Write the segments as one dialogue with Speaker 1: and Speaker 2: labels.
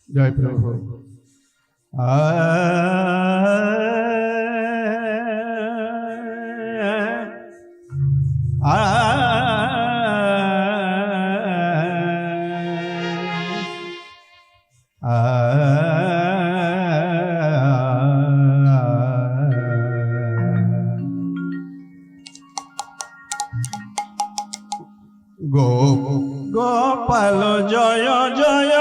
Speaker 1: জয় প্রভু। গোপাল জয় জয়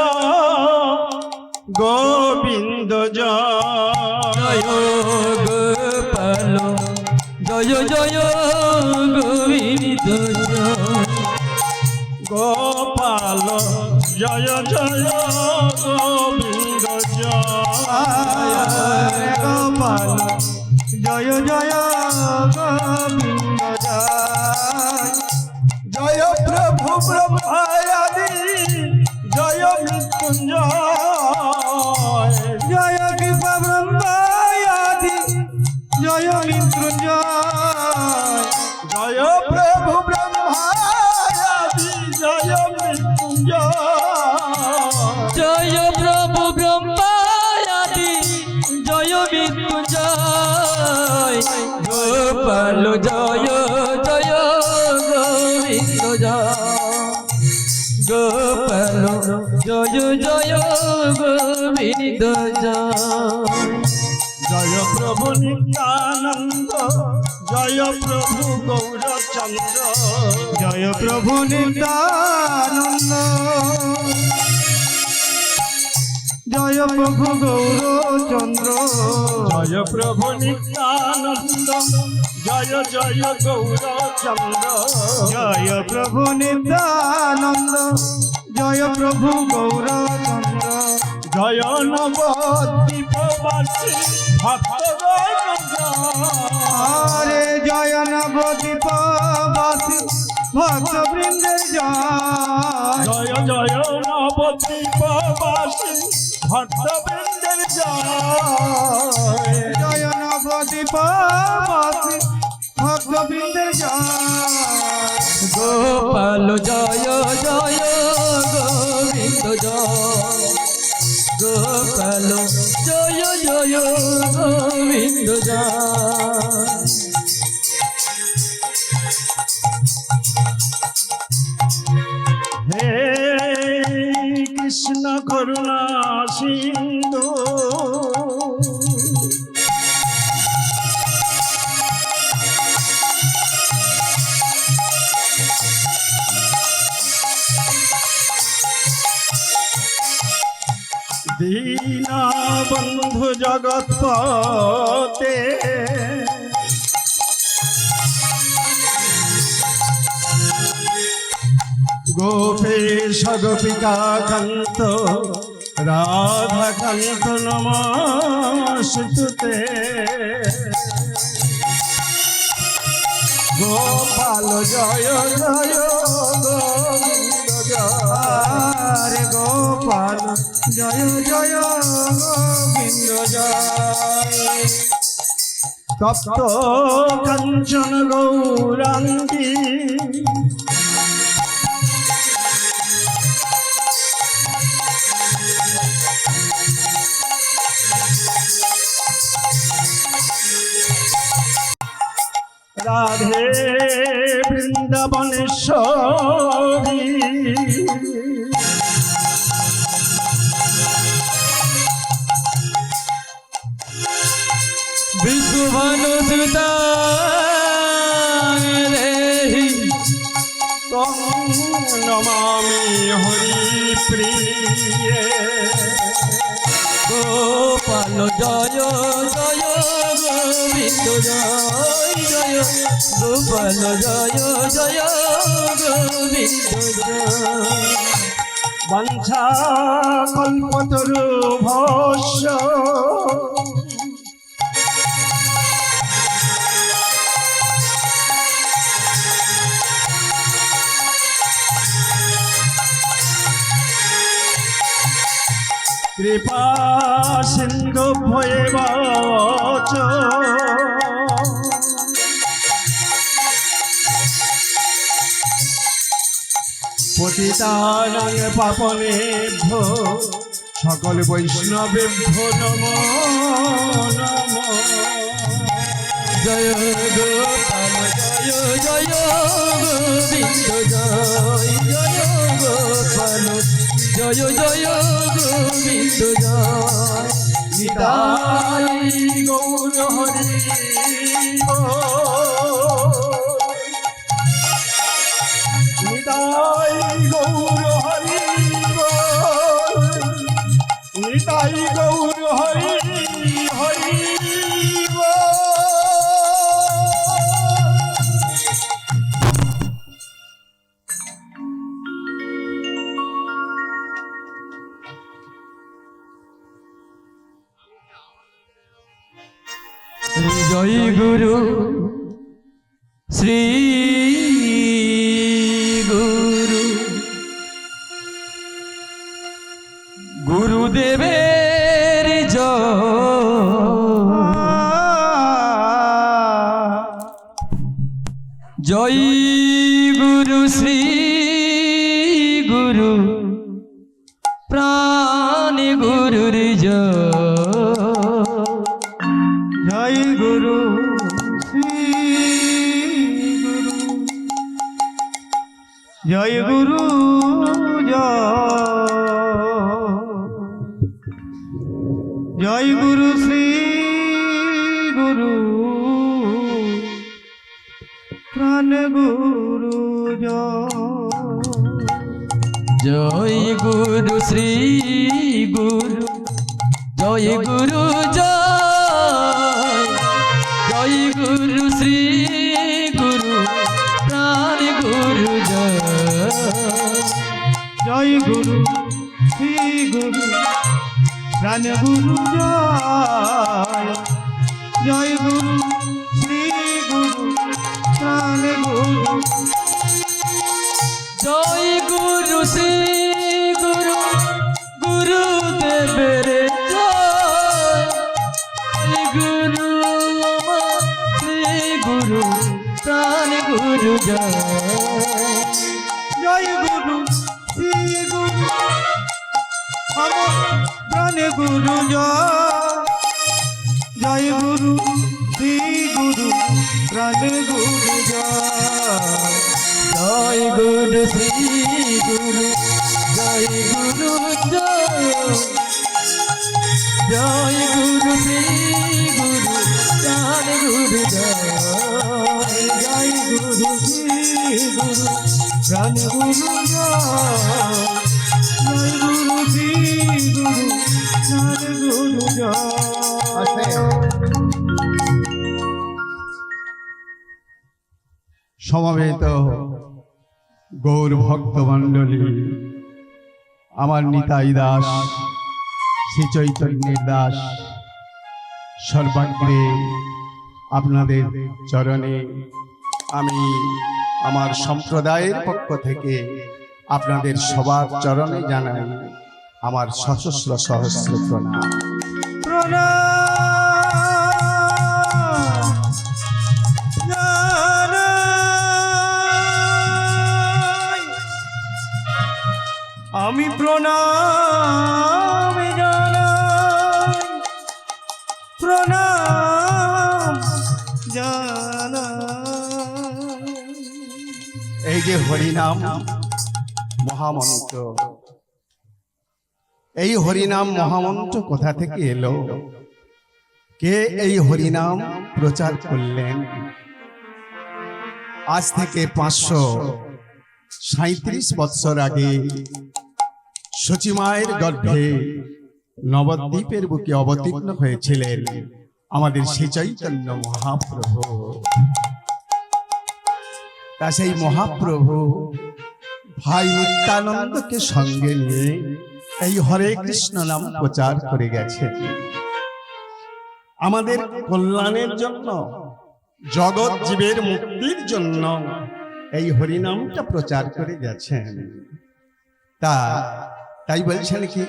Speaker 1: গোবিন্দ জয়
Speaker 2: গোপাল জয় জয় গোবিন্দ
Speaker 1: গোপাল জয় জয় গোবিন্দ জয় গোপাল জয় জয় গোবিন্দ জয় প্রভু ব্রহ্মায়াদি জয় মৃত্যুঞ্জয় জয় কৃপা ব্রহ্মায়াদি জয় মৃত্যুঞ্জয় জয় প্রভু ব্রহ্মায়াদি জয় মৃত্যুঞ্জয়
Speaker 2: জয় প্রভু ব্রহ্মায়াদি জয় মৃত্যুঞ্জয় গোপাল জয় জয় গোবিন্দ গোপাল জয় জয় গোবিন্দ
Speaker 1: জয় প্রভু নিত্যানন্দ জয় প্রভু গৌরচন্দ্র জয় প্রভু নিত্যানন্দ জয় প্রভু গৌরচন্দ্র জয় প্রভু নিত্যানন্দ জয় জয় গৌরচন্দ্র জয় প্রভু নিত্যানন্দ জয় প্রভু গৌরচন্দ্র জয় নবদ্বীপবাসী ভক্তগণ হরে জয় নবদ্বীপবাসী ভক্তবৃন্দের জয় জয় নবদ্বীপবাসী ভক্তবৃন্দের জয় নবদ্বীপবাসী ভক্তবৃন্দের
Speaker 2: গোপাল জয় জয় গোবিন্দ গোপাল জয় জয় গোবিন্দ
Speaker 1: হে কৃষ্ণ করুণা সিন্ধু দীনা বন্ধু জগৎপতে গোপেশ গোপিকা কান্ত রাধা কান্ত নমস্তুতে গোপাল জয় জয় গোবিন্দ জয় গোপাল জয় জয় গোবিন্দ জয় তপ্ত কাঞ্চন গৌরাঙ্গী রাধে বৃন্দাবনেশ্বরী
Speaker 2: বিশ্বভানুসুতা রেহি
Speaker 1: তং নমামি হরি প্রিয়ে
Speaker 2: গোপাল জয় জয় গোবিন্দ জয় জয় গোপাল জয় জয় গোবিন্দ
Speaker 1: বাঞ্ছা কল্পতরু ভস্য কৃপা সিন্ধু ভয়েব পতিতানাং পাপনেভ্যো সকল বৈষ্ণবে নম নম।
Speaker 2: জয় গোপাল জয় জয় গোবিন্দ জয় জয় গোপাল জয় জয় গোবিন্দ জয়
Speaker 1: নিতাই গৌর হরি নিতাই গৌর হরি নিতাই গৌর হরি হরি
Speaker 2: জয় গুরু শ্রী গুরু গুরুদেবের জয় গুরু শ্রী গুরু প্রাণ গুরুর জয় গুরু শ্রী গুরু জয় গুরু জয় গুরু শ্রী গুরু প্রাণ গুরু জয় গুরু শ্রী গুরু জয় গুরু জয় গুরু শ্রী গুরু প্রাণ গুরু জয় গুরু শ্রী গুরু প্রাণ গুরু জয় গুরু শ্রী গুরু প্রাণ গুরু জয় গুরু শ্রী গুরু গুরুদেবের জয় গুরু শ্রী গুরু প্রাণ গুরু জয় গুরু শ্রী গুরু আমার প্রাণ গুরু জয় গুরু শ্রী গুরু প্রাণ গুরু জয় গুরু শ্রী গুরু জয় গুরু জয় গুরু শ্রী গুরু প্রাণ গুরু জয় গুরু শ্রী গুরু প্রাণ গুরু জয় গুরু শ্রী গুরু প্রাণ গুরু
Speaker 1: সমবেত গৌর ভক্ত মণ্ডলী, আমার নিতাই দাস শ্রী চৈতন্যের দাস সর্বাগ্রে আপনাদের চরণে আমি আমার সম্প্রদায়ের পক্ষ থেকে আপনাদের সবার চরণে জানাই আমার সহস্র সহস্র প্রণাম।
Speaker 2: আমি প্রণাম জানাই প্রণাম জানাই।
Speaker 1: এই যে হরিনাম মহামন্ত্র, এই হরিনাম মহামন্ত্র কোথা থেকে এলো? কে এই হরিনাম প্রচার করলেন? আজ থেকে 537 বৎসর আগে সচিমায়ের গর্ভে নবদ্বীপের বুকে অবতীর্ণ হয়েছিলেন আমাদের শ্রী চৈতন্য মহাপ্রভু। তা সেই মহাপ্রভু ভাই নিত্যানন্দকে সঙ্গে নিয়ে এই হরে কৃষ্ণ নাম প্রচার করে গেছে আমাদের কল্যাণের জন্য, জগৎ জীবের মুক্তির জন্য এই হরিনামটা প্রচার করে গেছেন। তাই বলছেন কি,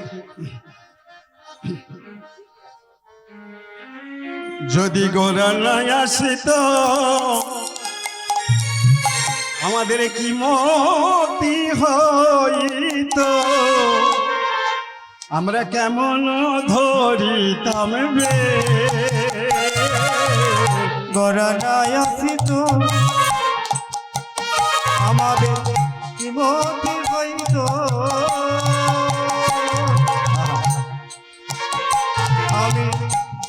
Speaker 1: যদি গোরা নাই আসিত আমাদের কি মতি হইত, আমরা কেমন ধরিতাম বে
Speaker 2: গরানায় আসিত আমাদের বিমতি হইত আমি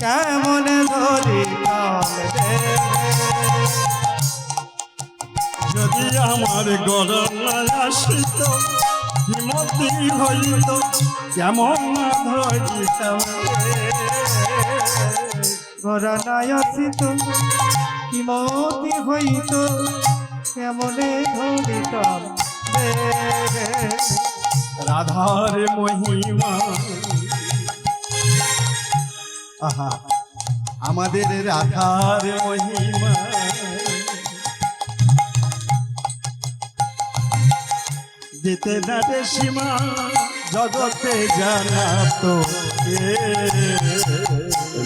Speaker 2: কেমন ধরিতাম রে
Speaker 1: যদি আমার গরনায় আসিত হিমতি হইত কেমন ধরিতাম
Speaker 2: গরানায় আসিত বিমতি হইত কেমনে ধরিতাম রে
Speaker 1: রাধার মহিমা আহা আমাদের রাধার মহিমা যেতে দাঁড়ে সীমা জগতে জানা তো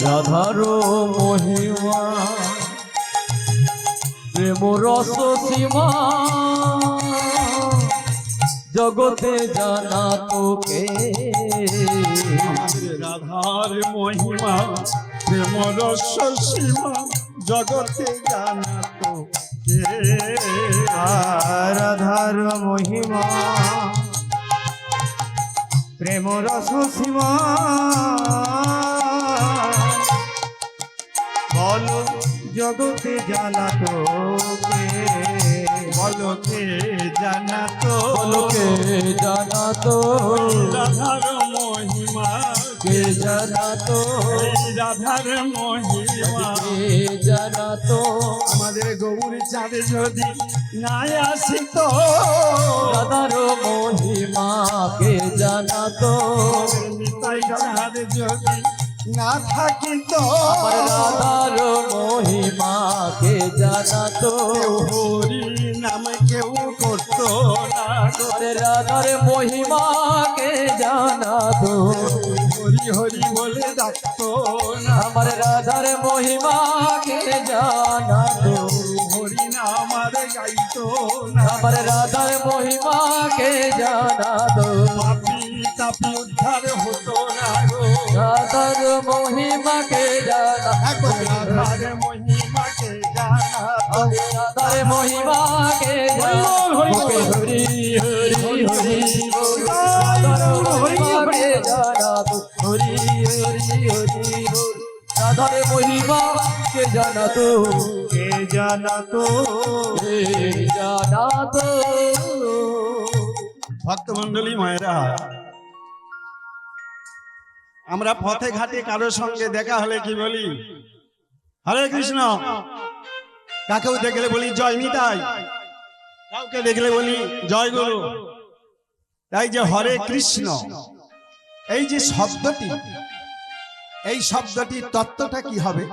Speaker 3: রাধার মহিমা প্রেম রস সীমা জগতে জানা তোকে
Speaker 1: রাধার মহিমা প্রেম রস সীমা জগতে জানা তো
Speaker 2: রাধার মহিমা প্রেম রস সীমা বলো জগতে জানা তোকে
Speaker 1: বলো কে জানা তো
Speaker 3: লোকে জানা তো
Speaker 1: রাধার মহিমা
Speaker 3: কে জানা তো
Speaker 1: রাধার মহিমা
Speaker 3: কে জানা তো
Speaker 1: আমাদের গৌরী চাঁদে যদি না আসিত
Speaker 3: রাধার মহিমা কে জানা তো
Speaker 1: নিতাই চাঁদ যদি না থাকিত
Speaker 3: আমার রাধার মহিমা কে জানা তো
Speaker 1: কেউ হরি নাম কেউ করত না গো।
Speaker 3: আরে রাধার মহিমা কে জানা তো
Speaker 1: হরি হরি বলে ডাকতো না
Speaker 3: আমার রাধার মহিমা কে জানা তো
Speaker 1: হরি নাম আর গাইতো না
Speaker 3: আমার রাধার মহিমা কে জানা তো
Speaker 1: পাপি তাপি উদ্ধার হতো না গো
Speaker 3: রাধার মহিমা কে জানা
Speaker 1: একবার রাধার মহিমাকে জানা
Speaker 3: রাধার মহিমা কে জানা ওকে হরি হরি হরি বল রাধার মহিমা কে জানা তো হরি হরি হরি বল রাধার মহিমা কে জানা তো
Speaker 2: কে জানা তো
Speaker 3: কে জানা তো
Speaker 1: ভক্তমন্ডলী মায়েরা আমরা পথে ঘাটে কারোর সঙ্গে দেখা হলে কি বলি হরে কৃষ্ণ কাকেও দেখলে বলি জয় নিতাই কাউকে দেখলে বলি জয় গুরু তাই যে হরে কৃষ্ণ এই যে শব্দটি এই শব্দটির তত্ত্বটা কি হবে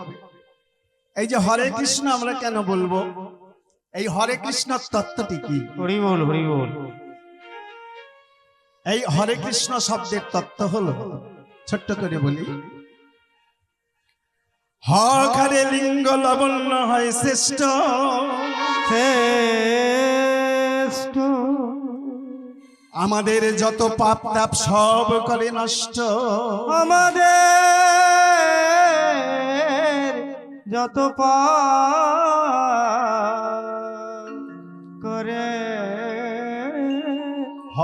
Speaker 1: এই যে হরে কৃষ্ণ আমরা কেন বলবো এই হরে কৃষ্ণ তত্ত্বটি কি
Speaker 2: হরি বল হরি বল
Speaker 1: এই হরে কৃষ্ণ শব্দের তত্ত্ব হলো ছোট্ট করে বলি হকারে লিঙ্গ লবণ্য হয় শ্রেষ্ঠ
Speaker 2: শ্রেষ্ঠ
Speaker 1: আমাদের যত পাপ তাপ সব করে নষ্ট
Speaker 2: আমাদের যত পাপ করে
Speaker 1: হ।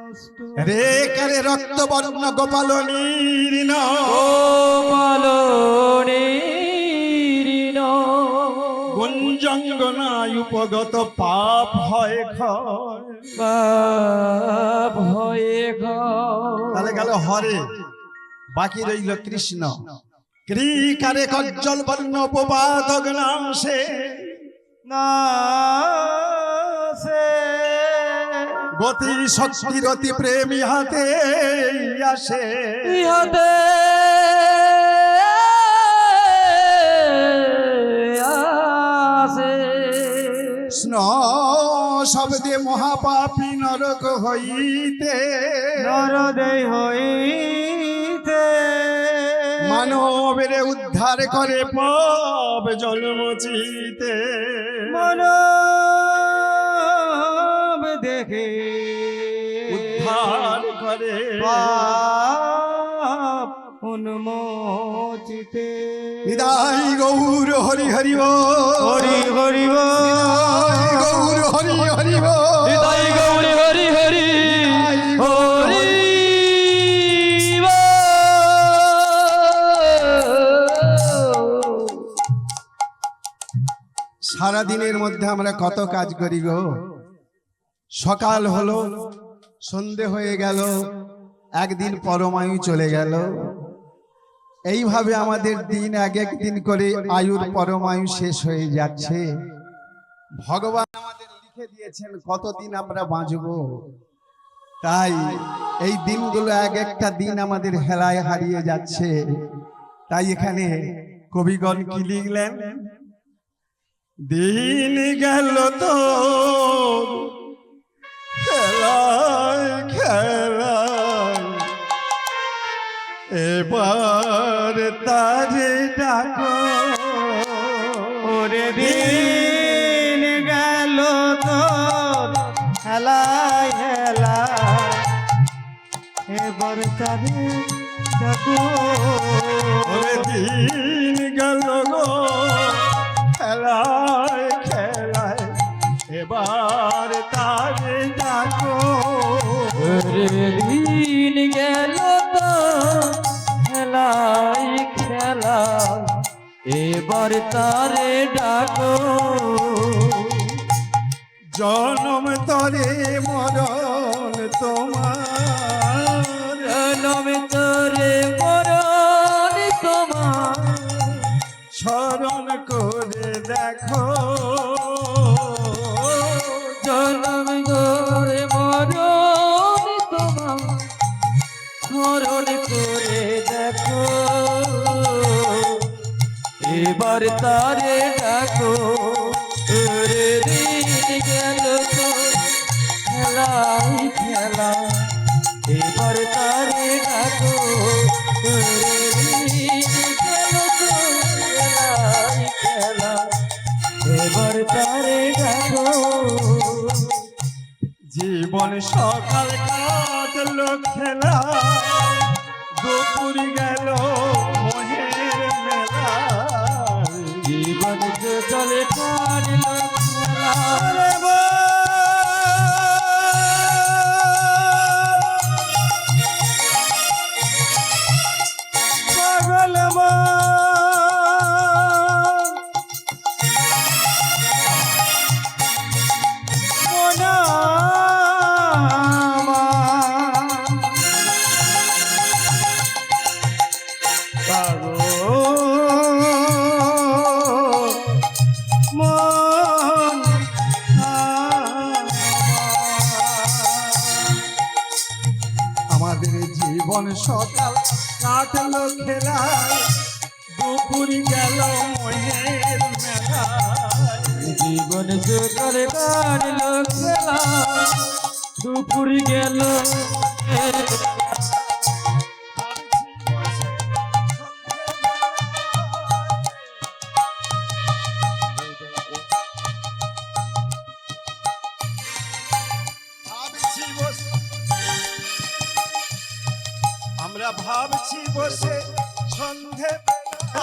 Speaker 2: নষ্ট।
Speaker 1: রে কারে রক্ত বর্ণ গোপাল নীরিণ গুঞ্জঙ্গনায় উপগত পাপ হয় ক্ষয়
Speaker 3: পাপ হয়ে
Speaker 1: তাহলে গেল হরে বাকি রইল কৃষ্ণ ক্রিকারে কজ্জল বর্ণ উপবাদক নাম সে
Speaker 2: না সে
Speaker 1: গতি শক্তি রতি প্রেম ইহাতে আসে
Speaker 3: ইহাতে আসে
Speaker 1: কৃষ্ণ শব্দে মহাপাপী নরক হইতে
Speaker 2: নরদে হইতে
Speaker 1: মানবের উদ্ধার করে পাপ জন্মচিতে
Speaker 2: মানব দেখে
Speaker 1: ধার করে
Speaker 2: পাপ উন্মোচিতে
Speaker 1: নিতাই গৌর হরি হরি বল।
Speaker 2: হরি হরি
Speaker 1: নিতাই গৌর হরি হরি বল।
Speaker 3: নিতাই গৌরী হরি হরি হরি
Speaker 1: সারা দিনের মধ্যে আমরা কত কাজ করি গো। সকাল হলো, সন্ধে হয়ে গেল, একদিন পরমায়ু চলে গেল। এইভাবে আমাদের দিন এক এক দিন করে আয়ুর পরমায়ু শেষ হয়ে যাচ্ছে। ভগবান আমাদের লিখে দিয়েছেন কতদিন আমরা বাঁচব। তাই এই দিনগুলো এক একটা দিন আমাদের হেলায় হারিয়ে যাচ্ছে। তাই এখানে কবিগণ কি লিখলেন? দিন গেল তো খেলায় খেলায়, এবার তারে ডাকো।
Speaker 2: ওরে দিন গেল তোর হেলায় হেলায়, এবার তারে ডাকো।
Speaker 1: ওরে দিন গেল গো খেলায় খেলায়, এবার তারে ডাকো।
Speaker 3: দিন গেল তো খেলাই খেলা, এবার তারে ডাকো।
Speaker 1: জনম তরে মরণ তোমার,
Speaker 3: জনম তোরে মরণ তোমার,
Speaker 1: স্মরণ করে দেখো।
Speaker 3: জনম তোরে মরণ তোমার, স্মরণ করে দেখো। এবার তারে ডাকো। ওরে দিন গেল তো খেলাই খেলা, এবার তারে ডাকো। ওরে দিন গেল তো খেলাই খেলা, এবার তারে ডাকো।
Speaker 1: জীবন সকাল কাটলো খেলা, দুপুর গেল মোহের মেলা।
Speaker 3: জীবন চলে কাটলো খেলা,
Speaker 1: পাগল আমাদের জীবন সকাল কাটলো খেলায়, দুপুর গেল মোহের মেলায়।
Speaker 3: জীবন চলে কাটলো খেলা, দুপুর গেল
Speaker 1: আমরা ভাবছি বসে সন্ধে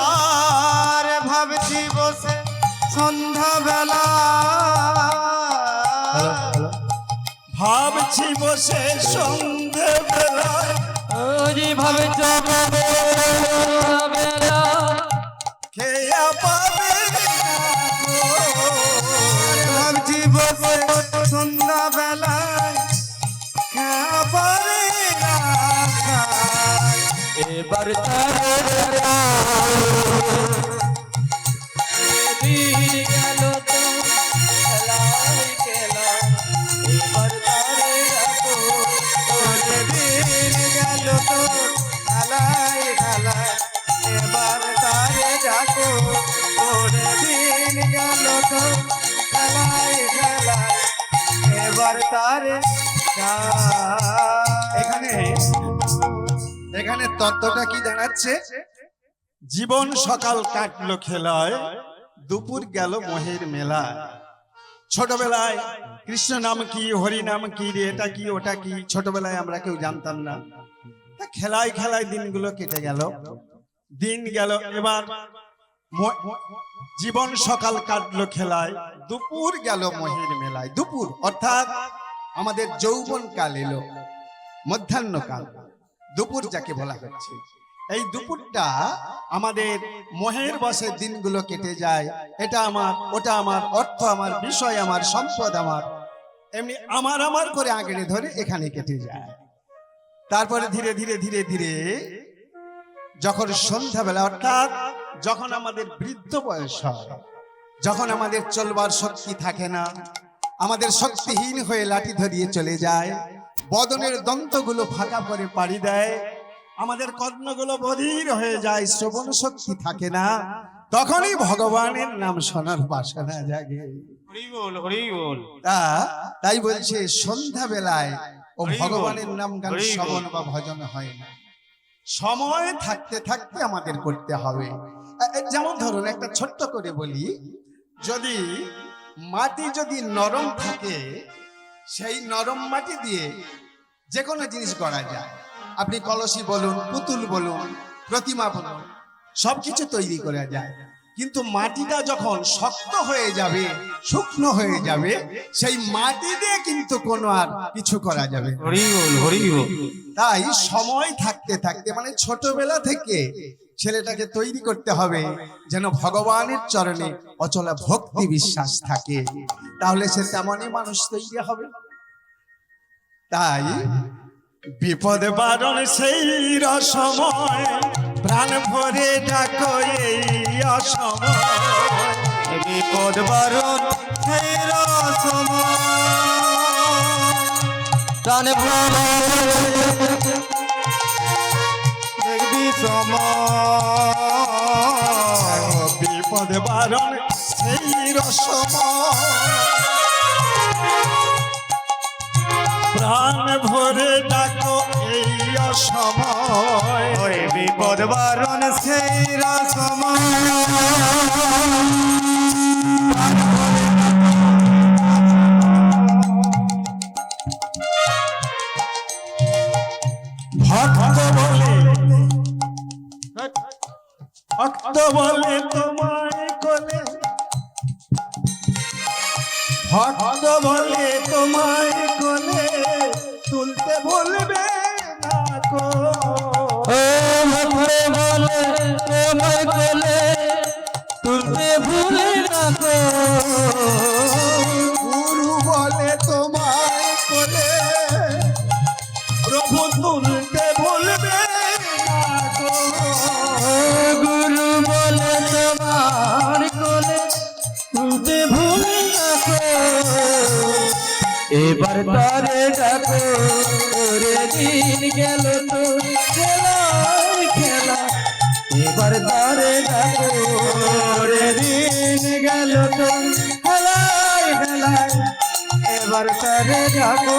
Speaker 2: আর ভাবছি বসে সন্ধ্যাবেলা,
Speaker 1: ভাবছি বসে সন্ধে বেলায়,
Speaker 3: ওরে ভাবে বেলা,
Speaker 1: খেয়া পাবে না গো।
Speaker 2: ভাবছি বসে সন্ধ্যাবেলায় খাবারে না খাই।
Speaker 3: এবার তারে দিন গেল তো খেলাই খেলা, এবার তারে ডাকো।
Speaker 2: ওরে দিন গেল তো খেলায় খেলায়, এবার তারে ডাকো। ওরে দিন গেল তো খেলায় খেলায়, এবার তারে
Speaker 1: এখানে তত্ত্বটা কি দাঁড়াচ্ছে? জীবন সকাল কাটলো খেলায়, দুপুর গেল মোহের মেলায়। ছোটবেলায় কৃষ্ণ নাম কি, হরি নাম কি রে, এটা কি ওটা কি, ছোটবেলায় আমরা কেউ জানতাম না। তা খেলায় খেলায় দিনগুলো কেটে গেল, দিন গেল। এবার জীবন সকাল কাটলো খেলায়, দুপুর গেল মহির মেলায়। দুপুর অর্থাৎ আমাদের যৌবন কাল এলো, মধ্যাহ্নকাল, দুপুর যাকে বলা হচ্ছে। এই দুপুরটা আমাদের মোহের বশে দিনগুলো কেটে যায়। এটা আমার, ওটা আমার, অর্থ আমার, বিষয় আমার, সম্পদ আমার, এমনি আমার আমার করে আঁকড়ে ধরে এখানে কেটে যায়। তারপরে ধীরে ধীরে ধীরে ধীরে যখন সন্ধ্যাবেলা, অর্থাৎ যখন আমাদের বৃদ্ধ বয়স হয়, যখন আমাদের চলবার শক্তি থাকে না, আমাদের শক্তিহীন হয়ে লাঠি ধরিয়ে চলে যায়, বদনের দন্তগুলো ফাঁকা করে পাড়ি দেয়, আমাদের কর্ণগুলো বধির হয়ে যায়, শ্রবণ শক্তি থাকে না, তখনই ভগবানের নাম শোনার বাসনা জাগে।
Speaker 2: হরি বল, হরি বল।
Speaker 1: তাই বলছে সন্ধ্যাবেলায় ও ভগবানের নাম গান
Speaker 2: হরি বল।
Speaker 1: শ্রবণ বা ভজন হয় না, সময় থাকতে থাকতে আমাদের করতে হবে। যেমন ধরুন একটা ছোট্ট করে বলি, যদি মাটি যদি নরম থাকে, সেই নরম মাটি দিয়ে যে কোনো জিনিস গড়া যায়। আপনি কলসি বলুন, পুতুল বলুন, প্রতিমা বলুন, সবকিছু তৈরি করা যায়। কিন্তু মাটিটা যখন শক্ত হয়ে যাবে, শুকনো হয়ে যাবে, সেই মাটি দিয়ে কিন্তু কোনো আর কিছু করা যাবে না।
Speaker 2: হরি বল, হরি বল।
Speaker 1: তাই সময় থাকতে থাকতে, মানে ছোটবেলা থেকে ছেলেটাকে তৈরি করতে হবে যেন ভগবানের চরণে অচলা ভক্তি বিশ্বাস থাকে, তাহলে সে তেমনই মানুষ তৈরি হবে। তাই বিপদ বারণ সেই রসময়, প্রাণ ভরে ডাকো এই অসময়।
Speaker 2: বিপদ বারণ সেই রসময়,
Speaker 3: প্রাণ ভরে
Speaker 2: দেখবি সময়।
Speaker 1: বিপদ বারণ সেই রসময়, প্রাণ ভরে ডাকো এই অসময়।
Speaker 2: ওই বিপদ বারণ সেই রসময়,
Speaker 1: ভক্ত বলে, ভক্ত বলে তোমায় কোলে, ভক্ত বলে তোমায় কোলে, তুলতে ভুলবে না কো।
Speaker 3: ও ভক্তে বলে তোমার কোলে, তুলতে ভুলে রাখো।
Speaker 1: গুরু বলে তোমায় কোলে, প্রভু তুলতে ভুলবে না কো।
Speaker 3: ও গুরু বলে তোমার কোলে, তুলতে ভুলে রাখো। এবার তারে ডাকো, ওরে দিন গেল তো খেলার খেলা। এবার তারে ডাকো, ওরে দিন গেল তো খেলায় খেলায়। এবার তারে ডাকো,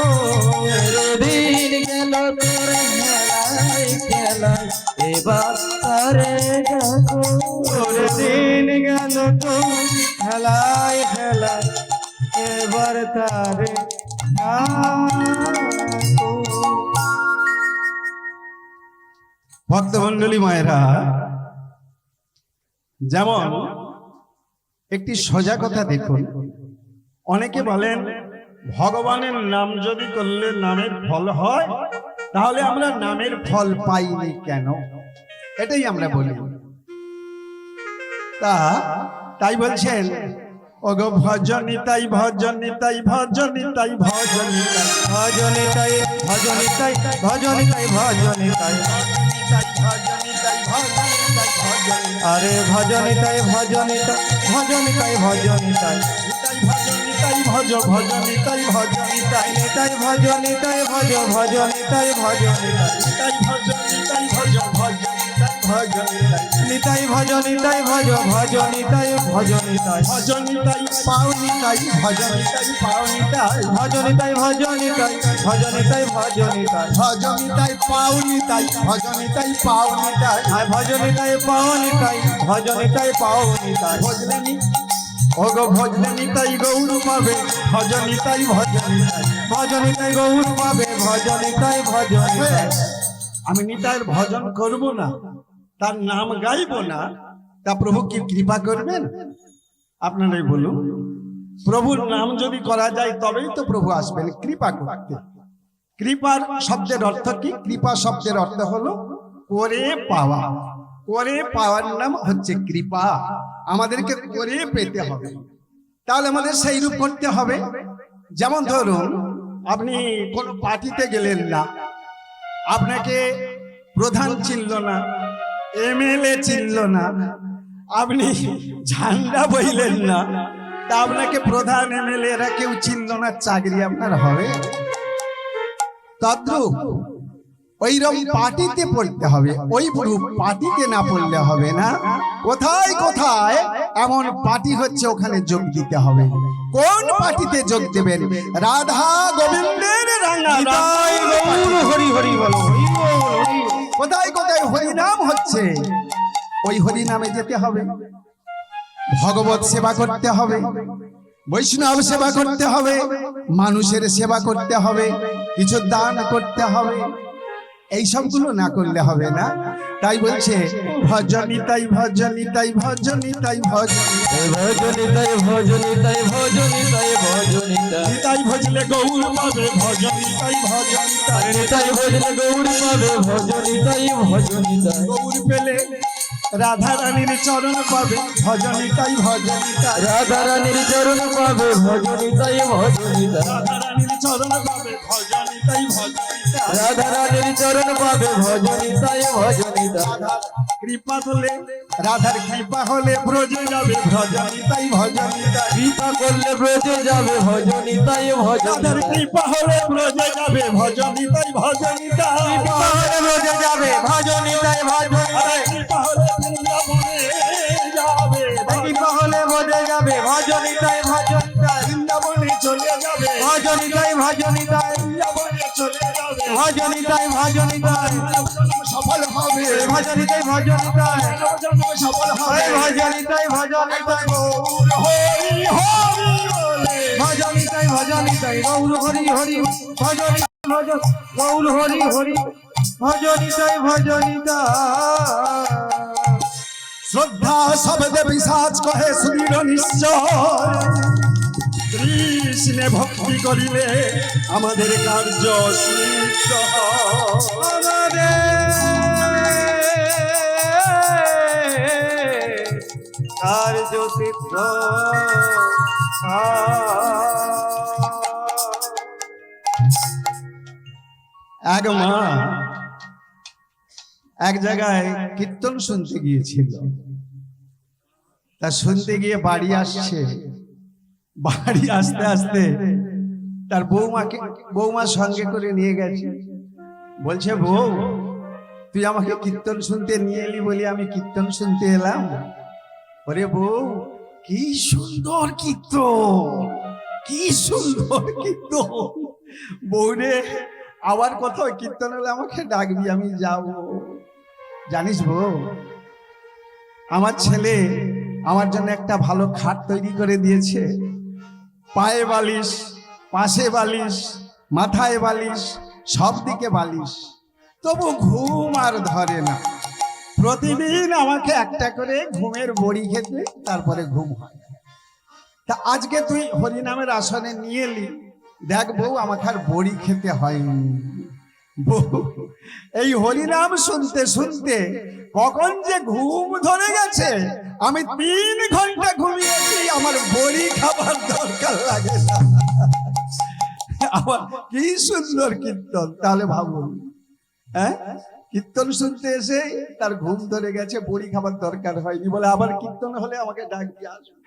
Speaker 3: ওরে দিন গেল তোর খেলায় খেলায়। এবার তারে ডাকো, ওরে দিন গেল তো খেলায় খেলায়। এবার তারে ডাকো।
Speaker 1: ভক্তমণ্ডলী মায়েরা, যেমন একটি সোজা কথা দেখুন, অনেকে বলেন ভগবানের নাম যদি করলে নামের ফল হয়, তাহলে আমরা নামের ফল পাইনি কেন? এটাই আমরা বলি। তাই বলছেন, ওগো ভজনিতাই ভজনিতাই ভজনিতাই ভজনিতাই
Speaker 3: ভজনিতাই ভজনিতাই ভজনিতাই ভজনিতাই।
Speaker 1: ভজনিতাই ভজনিতাই ভজনিতাই।
Speaker 3: আরে ভজনিতাই ভজনিতাই ভজনিতাই ভজনিতাই।
Speaker 1: ভজনিতাই ভজ ভজনিতাই ভজনিতাই।
Speaker 3: নিতাই ভজনিতাই ভজ ভজনিতাই ভজনিতাই।
Speaker 1: নিতাই ভজনিতাই ভজ ভজনিতাই ভজনিতাই।
Speaker 3: নিতাই ভজনিতাই ভজ ভজনিতাই ভজনিতাই।
Speaker 1: ভজনিতাই পাওনিতাই ভজনিতাই পাওনিতাই।
Speaker 3: ভজনিতাই ভজনিতাই ভজনিতাই ভজনিতাই।
Speaker 1: ভজনিতাই পাওনিতাই ভজনিতাই পাওনিতাই।
Speaker 3: ভজনিতাই পাওনিতাই ভজনিতাই পাওনিতাই।
Speaker 1: বুঝলেনি? ওগো ভজনে নিতাই গৌর পাবে ভজনিতাই ভজনিতাই।
Speaker 2: ভজনিতাই গৌর পাবে ভজনিতাই ভজনিতাই।
Speaker 1: আমি নিতাইয়ের ভজন করব না, তার নাম গাইব না, তা প্রভু কি কৃপা করবেন? আপনারাই বলুন। প্রভুর নাম যদি করা যায় তবেই তো প্রভু আসবেন কৃপা করতে। কৃপার শব্দের অর্থ কি? কৃপা শব্দের অর্থ হলো করে পাওয়া। করে পাওয়ার নাম হচ্ছে কৃপা। আমাদেরকে করে পেতে হবে, তাহলে আমাদের সেই রূপ করতে হবে। যেমন ধরুন, আপনি কোন পার্টিতে গেলেন না, আপনাকে প্রধান চিনল না, এমএলএ চিনল না, আপনি ঝান্ডা বইলেন না, তা আপনাকে প্রধান এমএলএ এরা কেউ চিনল না, চাকরি আপনার হবে? তদ্রূপ ওইরকম পার্টিতে পড়তে হবে, ওই গ্রুপ পার্টিতে না পড়লে হবে না। কোথায় কোথায় এমন পার্টি হচ্ছে, ওখানে যোগ দিতে হবে। কোন পার্টিতে যোগ দেবেন? রাধা গোবিন্দের রাঙা
Speaker 2: নিতাই গৌর হরি হরি বলো, হরি বল, হরি বল।
Speaker 1: কোথায় কোথায় হরিনাম হচ্ছে, ওই হরিনামে যেতে হবে। ভগবত সেবা করতে হবে, বৈষ্ণব সেবা করতে হবে, মানুষের সেবা করতে হবে, কিছু দান করতে হবে। এই সবগুলো না করলে হবে না। তাই বলছে ভজনিতাই ভজনিতাই ভজনিতাই ভজনিতাই।
Speaker 3: ভজনিতাই ভজনিতাই ভজনিতাই ভজনিতাই।
Speaker 1: নিতাই ভজলে গৌর পাবে ভজনিতাই ভজনিতাই।
Speaker 3: নিতাই ভজলে গৌর পাবে ভজনিতাই ভজনিতাই।
Speaker 1: গৌর পেলে রাধা রানীর চরণ পাবে ভজনিতাই ভজনিতাই।
Speaker 3: রাধা রানীর চরণ পাবে ভজনিতাই ভজনিতাই।
Speaker 1: রাধা রানীর চরণ পাবে ভজনিতাই ভজনিতাই।
Speaker 3: রাধা রানীর চরণ পাবে ভজনিতাই ভজনিতাই।
Speaker 1: রাধার কৃপা হলে, রাধার কৃপা হলে ব্রজে যাবে ভজনিতাই ভজনিতাই।
Speaker 3: কৃপা করলে ব্রজে যাবে ভজনিতাই
Speaker 1: রাধার
Speaker 3: ভজনিতাই।
Speaker 1: কৃপা হলে ব্রজে যাবে ভজনিতাই ভজনিতাই।
Speaker 3: কৃপা হলে ব্রজে যাবে ভজনিতাই ভজনিতাই।
Speaker 1: কৃপা হলে বৃন্দাবনে যাবে,
Speaker 3: কৃপা হলে ব্রজে যাবে ভজনিতাই ভজনিতাই।
Speaker 1: বৃন্দাবনে চলে যাবে,
Speaker 3: ভজনিতাই ভজনিতাই।
Speaker 1: বৃন্দাবনে চলে যাবে।
Speaker 3: ভজনিতাই ভজনিতাই।
Speaker 1: জন্ম সফল হবে,
Speaker 3: ভজনিতাই ভজনিতাই।
Speaker 1: জন্ম সফল হবে।
Speaker 3: ভজনিতাই ভজনিতাই।
Speaker 1: গৌর হরি হরি বলে
Speaker 2: ভজনিতাই ভজনিতাই গৌর হরি হরি। ভজনি ভজন গৌর হরি হরি। ভজনিতাই ভজনিতাই।
Speaker 1: শ্রদ্ধা শব্দে পিশাচ কহে সুদৃঢ় নিশ্চয়। কৃষ্ণে ভক্তি করিলে আমাদের কার্য সিদ্ধ হয়।
Speaker 2: কার্য সিদ্ধ।
Speaker 1: এক মা এক জায়গায় কীর্তন শুনতে গিয়েছিল। তা শুনতে গিয়ে বাড়ি আসছে, বাড়ি আসতে আসতে তার বৌমার সঙ্গে করে নিয়ে গেছে। বলছে, বউ তুই আমাকে কীর্তন শুনতে নিয়ে এলি বলি আমি কীর্তন শুনতে এলাম। ওরে বউ, কি সুন্দর কীর্তন, কি সুন্দর কীর্তন। বউরে, আবার কোথাও কীর্তন হলে আমাকে ডাকবি, আমি যাব। জানিস বউ, আমার ছেলে আমার জন্য একটা ভালো খাট তৈরি করে দিয়েছে। পায়ে বালিশ, পাশে বালিশ, মাথায় বালিশ, সব দিকে বালিশ, তবু ঘুম আর ধরে না। প্রতিদিন আমাকে একটা করে ঘুমের বড়ি খেতে তারপরে ঘুম হয়। তা আজকে তুই হরিনামের আসনে নিয়ে এলি, দেখ বউ আমাকে আর বড়ি খেতে হয়নি। বউ, এই হরিনাম শুনতে শুনতে কখন যে ঘুম ধরে গেছে, আমি 3 ঘন্টা ঘুমিয়েছি, আমার বড়ি খাবার দরকার লাগে না। আমার কি সুন্দর কীর্তন। তাহলে ভাবুন, হ্যাঁ, কীর্তন শুনতে এসে তার ঘুম ধরে গেছে, বড়ি খাবার দরকার হয়নি বলে আবার কীর্তন হলে আমাকে ডাক দিয়ে আসবে।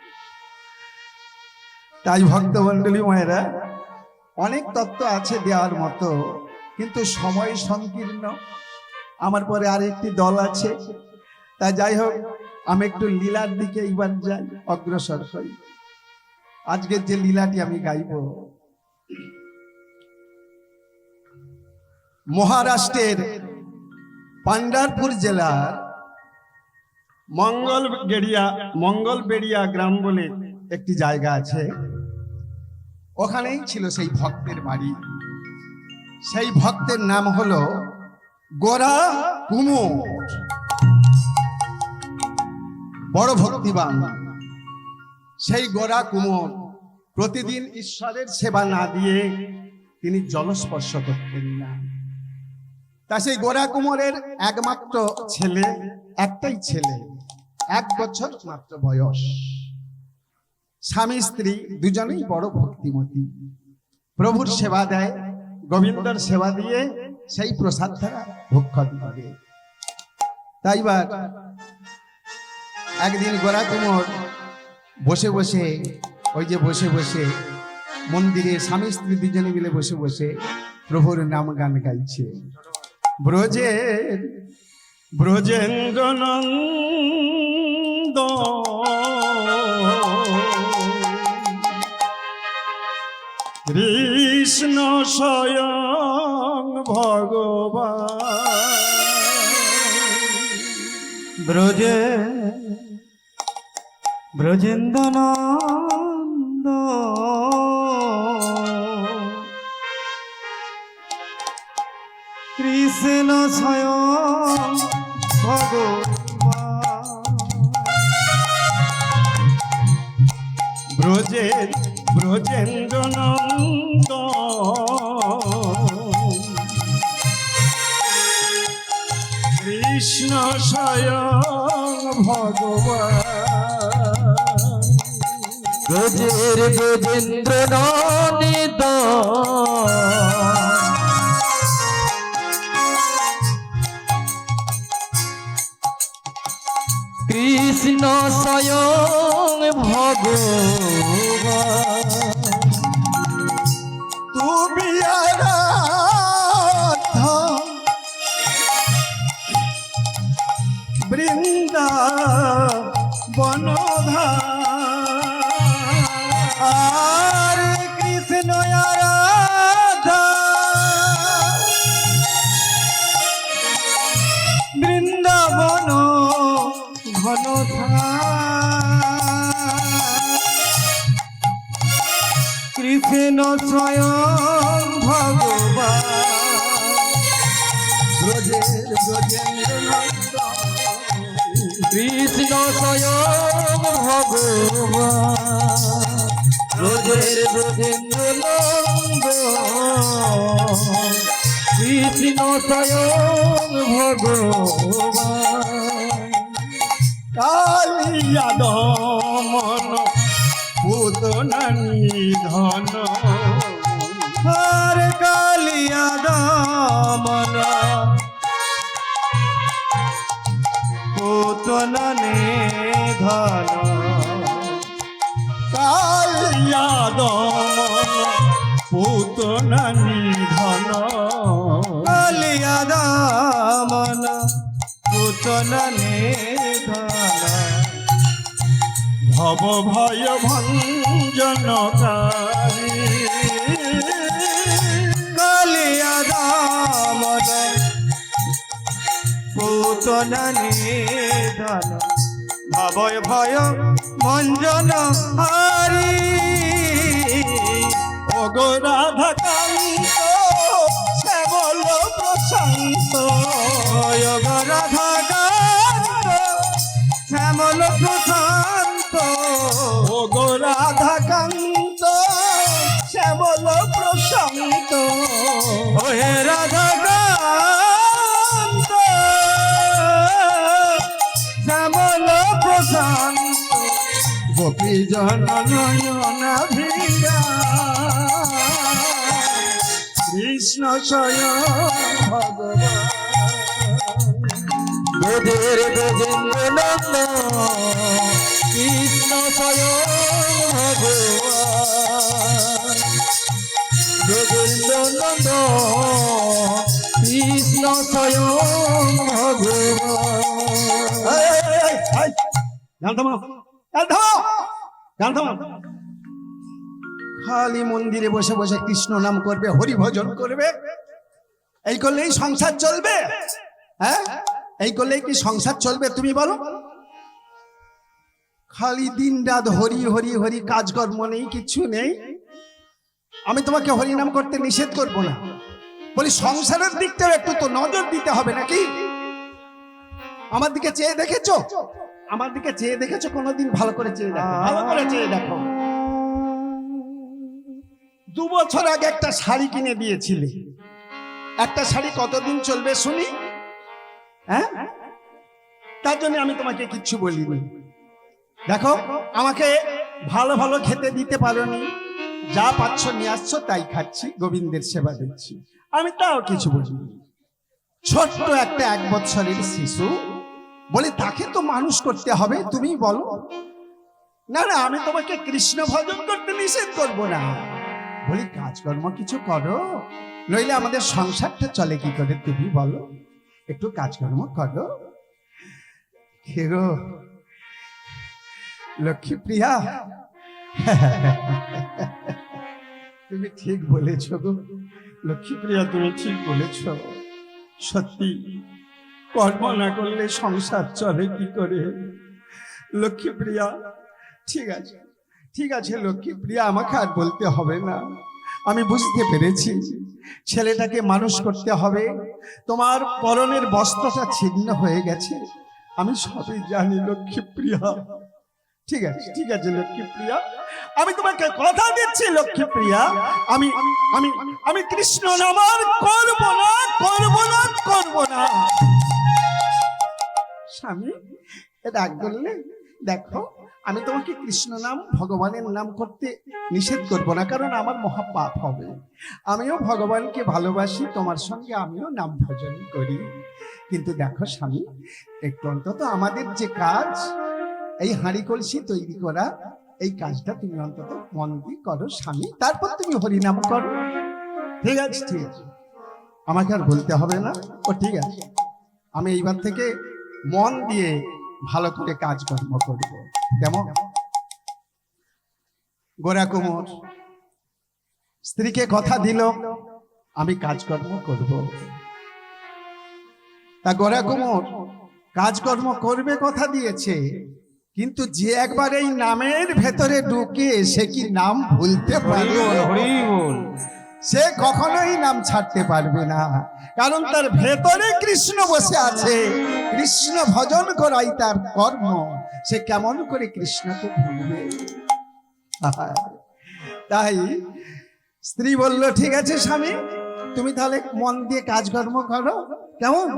Speaker 1: তাই ভক্তমণ্ডলী মায়েরা, অনেক তত্ত্ব আছে দেওয়ার মতো, কিন্তু সময় সংকীর্ণ। আমার পরে আরেকটি দল আছে। তা যাই হোক, আমি একটু লীলার দিকে এবার যাই, অগ্রসর হই। আজকের যে লীলাটি আমি গাইব, মহারাষ্ট্রের পান্ডারপুর জেলার মঙ্গলবেড়িয়া গ্রাম বলে একটি জায়গা আছে, ওখানেই ছিল সেই ভক্তের বাড়ি। সেই ভক্তের নাম হলো গোরা কুমোর, বড় ভক্তিবান। সেই গোরা কুমোর প্রতিদিন ঈশ্বরের সেবা না দিয়ে তিনি জলস্পর্শ করতেন না। তা সেই গোরা কুমোরের একমাত্র ছেলে, একটাই ছেলে, 1 বছর মাত্র বয়স। স্বামী স্ত্রী দুজনেই বড় ভক্তিমতী, প্রভুর সেবা দেয়, গোবিন্দর সেবা দিয়ে সেই প্রসাদ দ্বারা ভক্ষণ করে। তাইবার একদিন গোরা কুমোর বসে বসে, ওই যে বসে বসে মন্দিরে স্বামী স্ত্রী দুজনে মিলে বসে বসে প্রভুর নাম গান গাইছে। ব্রজেন্দ্র নন্দ কৃষ্ণ স্বয়ং ভগবান,
Speaker 2: ব্রজেন্দ্রনন্দ কৃষ্ণ স্বয়ং ভগবান,
Speaker 1: ব্রজেন্দ্র নন্দ কৃষ্ণ স্বয়ং ভগবান,
Speaker 3: ব্রজেন্দ্র নন্দ কৃষ্ণ স্বয়ং ভগবান,
Speaker 1: তুমি আরাধা বৃন্দাবনধাম,
Speaker 2: আর কৃষ্ণ আরাধা বৃন্দাবন ঘন কৃষ্ণ স্বয়ং ভগবান,
Speaker 1: ব্রজেন্দ্র নন্দ
Speaker 3: কৃষ্ণ স্বয়ং ভগবান, ব্রজেন্দ্র নন্দ কৃষ্ণ স্বয়ং ভগবান,
Speaker 1: কালিয়া দমন পুতনা নিধন,
Speaker 2: হর কালিয়া দমন পুতন নিধন,
Speaker 1: কালিয়া দমন পুতনা নিধন,
Speaker 2: কালিয়া দমন পুতন নিধন,
Speaker 1: ভব ভয় ভঞ্জনকারী,
Speaker 2: কালিয়া দমন পুতন নিধন, ভবয় ভয় ভঞ্জন হারি,
Speaker 1: ওগো রাধা কান্ত শ্যামল প্রশান্ত,
Speaker 2: রাধা কান্ত শ্যামল প্রশান্ত,
Speaker 1: ওগো রাধা কান্ত শ্যামল প্রশান্ত,
Speaker 2: ওহে রাধা কান্ত শ্যামল প্রশান্ত,
Speaker 1: গোপী জন নয়না ভিড়া, কৃষ্ণ স্বয়ং ভগবান,
Speaker 3: ব্রজেন্দ্র নন্দ কৃষ্ণ স্বয়ং ভগবান, ব্রজেন্দ্র নন্দ কৃষ্ণ স্বয়ং ভগবান,
Speaker 1: খালি মন্দিরে বসে বসে কৃষ্ণ নাম করবে, হরি ভজন করবে, এই করলেই সংসার চলবে? হ্যাঁ, এই করলেই কি সংসার চলবে তুমি বলো? খালি দিন রাত হরি হরি হরি, কাজকর্ম নেই, কিচ্ছু নেই। আমি তোমাকে হরিনাম করতে নিষেধ করব না, বলি সংসারের দিকটাও একটু তো নজর দিতে হবে নাকি? আমার দিকে চেয়ে দেখেছো? আমার দিকে চেয়ে দেখেছো কোনোদিন? ভালো করে চেয়ে দেখো, ভালো করে চেয়ে দেখো। 2 বছর আগে একটা শাড়ি কিনে দিয়েছিলে, একটা শাড়ি কতদিন চলবে শুনি? হ্যাঁ, তার জন্য আমি তোমাকে কিচ্ছু বলিনি। দেখো, আমাকে ভালো ভালো খেতে দিতে পারোনি, যা পাচ্ছ নিয়ে আসছো তাই খাচ্ছি, গোবিন্দের সেবা দিচ্ছি, আমি তাও কিছু বলিনি। ছোট্ট একটা 1 বছরের শিশু, বলি তাকে তো মানুষ করতে হবে, তুমি বলো। না না, আমি তোমাকে কৃষ্ণ ভজন করতে নিষেধ করব না, বলি কাজকর্ম কিছু করো, নইলে আমাদের সংসারটা চলে কি করে, তুমি বলো। একটু কাজকর্ম করো। কে গো লক্ষ্মীপ্রিয়া? তুমি ঠিক বলেছ গো লক্ষ্মীপ্রিয়া, তুমি ঠিক বলেছ। সত্যি কর্ম না করলে সংসার চলে কি করে লক্ষ্মীপ্রিয়া? ঠিক আছে, ঠিক আছে লক্ষ্মীপ্রিয়া, আমাকে আর বলতে হবে না, আমি বুঝতে পেরেছি ছেলেটাকে মানুষ করতে হবে। তোমার পরনের বস্ত্রটা ছিন্ন হয়ে গেছে, আমি সবই জানি লক্ষ্মীপ্রিয়া। ঠিক আছে, ঠিক আছে লক্ষ্মীপ্রিয়া, আমি তোমাকে কথা দিচ্ছি লক্ষ্মীপ্রিয়া, আমি আমি আমি কৃষ্ণ নাম আর করব না, করব না, করব না। স্বামী রাগ করলে? দেখো, আমি তোমাকে কৃষ্ণ নাম ভগবানের নাম করতে নিষেধ করব না, কারণ আমার মহাপাপ হবে। আমিও ভগবানকে ভালোবাসি, তোমার সঙ্গে আমিও নাম ভজন করি। কিন্তু দেখো স্বামী, একটু অন্তত আমাদের যে কাজ, এই হাঁড়ি কলসি তৈরি করা, এই কাজটা তুমি অন্তত মন দিয়ে করো স্বামী, তারপর তুমি হরিনাম করো। ঠিক আছে, ঠিক আছে, আমাকে আর বলতে হবে না। ও ঠিক আছে, আমি এইবার থেকে মন দিয়ে ভালো করে কাজকর্ম করব। কেমন? গোরা কুমোর স্ত্রীকে কথা দিল আমি কাজকর্ম করব। তা গোরা কুমোর কাজকর্ম করবে কথা দিয়েছে, কিন্তু যে একবার এই নামের ভেতরে ঢুকে, সে কি নাম ভুলতে পারবে? সে কখনোই নাম ছাড়তে পারবে না, কারণ তার ভেতরে কৃষ্ণ বসে আছে। কৃষ্ণ ভজন করাই তার কর্ম, সে কেমন করে কৃষ্ণকে ভুলবে? তাই স্ত্রী বলল, ঠিক আছে স্বামী, তুমি তাহলে মন দিয়ে কাজকর্ম করো। কেমন?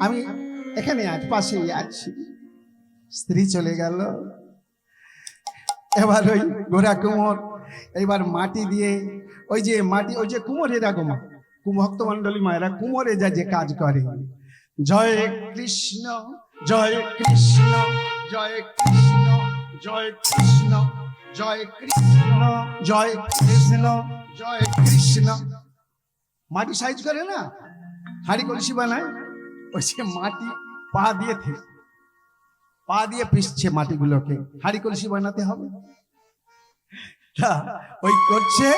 Speaker 1: আমি এখানে আজ পাশেই আছি। স্ত্রী চলে গেল। এবার ওই গোরা কুমোর এইবার মাটি দিয়ে, ওই যে মাটি, ওই যে কুমোরেরা গোমা ভক্ত মন্ডলী মায়েরা কুমোরে যা যে কাজ করে, জয় কৃষ্ণ, জয় কৃষ্ণ, জয় কৃষ্ণ, জয় কৃষ্ণ, জয় কৃষ্ণ, জয় কৃষ্ণ, জয় কৃষ্ণ। মাটি সাইজ করে না, হাঁড়ি কলসি বানায়, ওই সে মাটি পা দিয়ে পিষছে মাটিগুলোকে, হাঁড়ি কলসি বানাতে হবে। ওই করছে,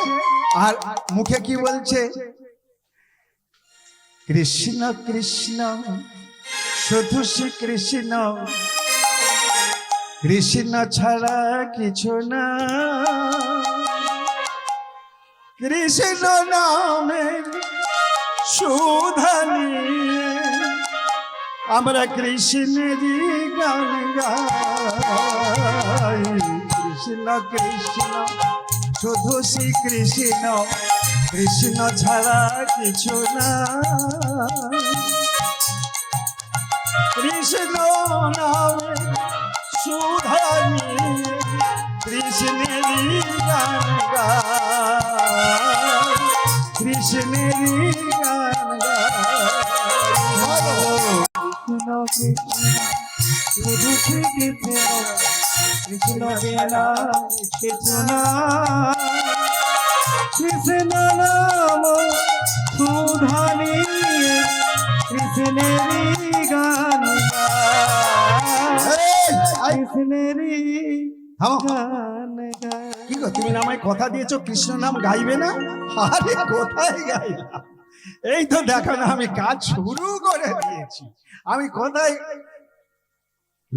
Speaker 1: আর মুখে কি বলছে? কৃষ্ণ কৃষ্ণ, শুধু শ্রী কৃষ্ণ, কৃষ্ণ ছাড়া কিছু না, কৃষ্ণ নামের সুধা নিয়ে আমরা কৃষ্ণেরই গান গাই। কৃষ্ণ কৃষ্ণ, শুধু শ্রী কৃষ্ণ, কৃষ্ণ ছাড়া কিছু না, কৃষ্ণ নামে সুধা নিয়ে কৃষ্ণেরই গান গাই, কৃষ্ণেরই গান গাই।
Speaker 2: শুধু কৃষ্ণ বিনা কিছু না, কৃষ্ণ নাম সুধা নিয়ে কৃষ্ণেরই গান গাই, কৃষ্ণেরই গান গাই।
Speaker 1: কি গো, তুমি না আমায় কথা দিয়েছো কৃষ্ণ নাম গাইবে না? আরে কোথায় গাইলাম, এই তো দেখো না, আমি কাজ শুরু করে দিয়েছি। আমি কোথায়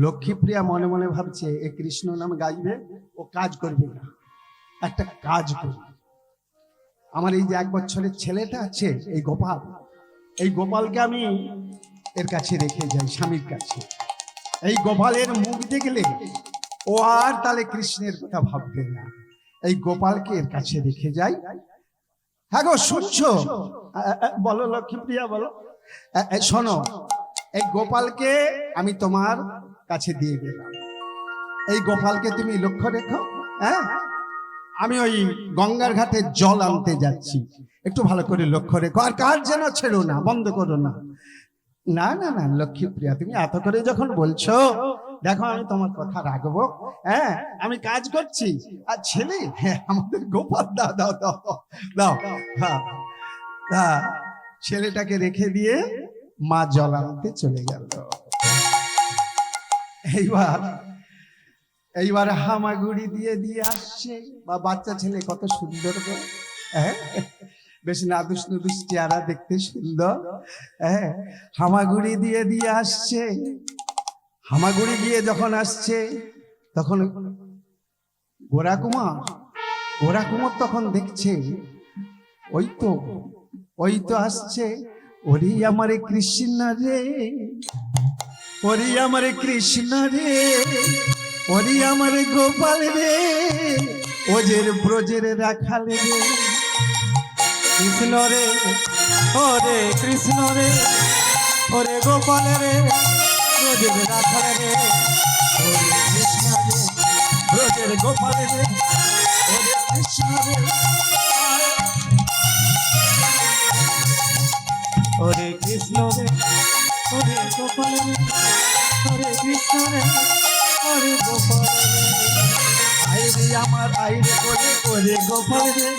Speaker 1: লক্ষ্মীপ্রিয়া মনে মনে ভাবছে এ কৃষ্ণ নাম গাইবে, ও কাজ করবে না, একটা কাজ করবে। আমার এই যে 1 বছরের ছেলেটা আছে এই গোপাল, এই গোপালকে আমি এর কাছে রেখে যাই, স্বামীর কাছে। এই গোপালের মুখ দেখলে ও আর তাহলে কৃষ্ণের কথা ভাববে না। এই গোপালকে এর কাছে রেখে যাই। হ্যাঁ গো শুনছো? বলো লক্ষ্মীপ্রিয়া বলো। শোনো, এই গোপালকে আমি তোমার কাছে দিয়ে গেলাম। এই গোপালকে তুমি লক্ষ্য রেখো। হ্যাঁ, আমি ওই গঙ্গার ঘাটে জল আনতে যাচ্ছি, একটু ভালো করে লক্ষ্য রেখো। আর কাজ যেন ছেড়ো না, বন্ধ করো না। না না না লক্ষ্মীপ্রিয়া, তুমি এত করে যখন বলছো, দেখো আমি তোমার কথা রাখবো। হ্যাঁ, আমি কাজ করছি। আর ছেলে, হ্যাঁ আমাদের গোপাল, দাও দাও দাও দাও। হ্যাঁ হ্যাঁ, ছেলেটাকে রেখে দিয়ে মা জল আনতে চলে গেল। এইবার হামাগুড়ি দিয়ে দিয়ে আসছে। বা বাচ্চা ছেলে কত সুন্দর গো, হ্যাঁ বেশ নাদুস নুদুস চেহারা, দেখতে সুন্দর। হ্যাঁ, হামাগুড়ি দিয়ে দিয়ে আসছে। হামাগুড়ি দিয়ে যখন আসছে তখন গোরা কুমার তখন দেখছে ওই তো আসছে। ওরে আমারে কৃষ্ণ রে, ওরে আমারে কৃষ্ণ রে, ওরে আমারে গোপাল রে, ওজের ব্রজের রাখাল রে।
Speaker 3: কৃষ্ণ রে, ওরে কৃষ্ণ রে, ওরে গোপাল রে, ব্রজের রাখাল রে।
Speaker 1: ওরে কৃষ্ণ রে, ব্রজের গোপাল রে, ওরে কৃষ্ণ রে।
Speaker 3: ওরে কৃষ্ণ রে, ওরে গোপাল রে, ওরে কৃষ্ণ রে, ওরে গোপাল রে।
Speaker 1: আইরে আমার আইরে করে ওরে গোপাল রে,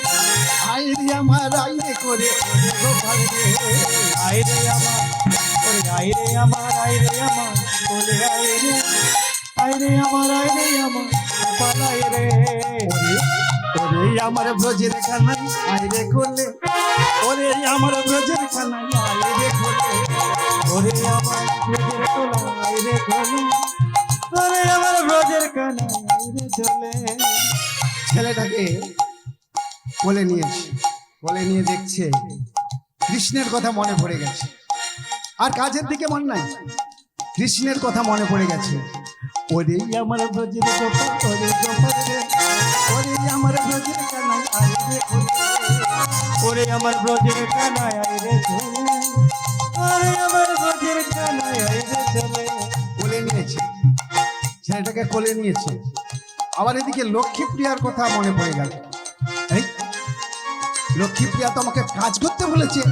Speaker 1: আইরে আমার আইরে করে ওরে গোপাল রে।
Speaker 3: আইরে আমার, ওরে আইরে আমার, আইরে আমার, ওরে আইরে, আইরে আমার, আইরে আমার, গোপাল আইরে।
Speaker 1: ওরে আমার ব্রজের কানাই আইরে করলে, ওরে আমার ব্রজের কানাই আইরে করলে,
Speaker 3: ওরে আমার ব্রজের তোলা আইরে চলে, ওরে আমার ব্রজের কানা আইরে চলে।
Speaker 1: ছেলেটাকে কোলে নিয়েছে, কোলে নিয়ে দেখছে কৃষ্ণের কথা মনে পড়ে গেছে। আর কাজের দিকে মন নাই, কৃষ্ণের কথা মনে পড়ে গেছে। ওরে আমার ব্রজের গোপাল, ওরে গোপাল রে, ওরে আমার ব্রজের কানাই আইরে করলে,
Speaker 3: ওরে আমার ব্রজের কানা আইরে চলে, ওরে আমার ব্রজের কানা আইরে চলে।
Speaker 1: কোলে নিয়েছে, ছেলেটাকে কোলে নিয়েছে। আবার এদিকে লক্ষ্মীপ্রিয়ার কথা মনে পড়ে গেল। এই লক্ষ্মীপ্রিয়া তো আমাকে কাজ করতে বলেছে,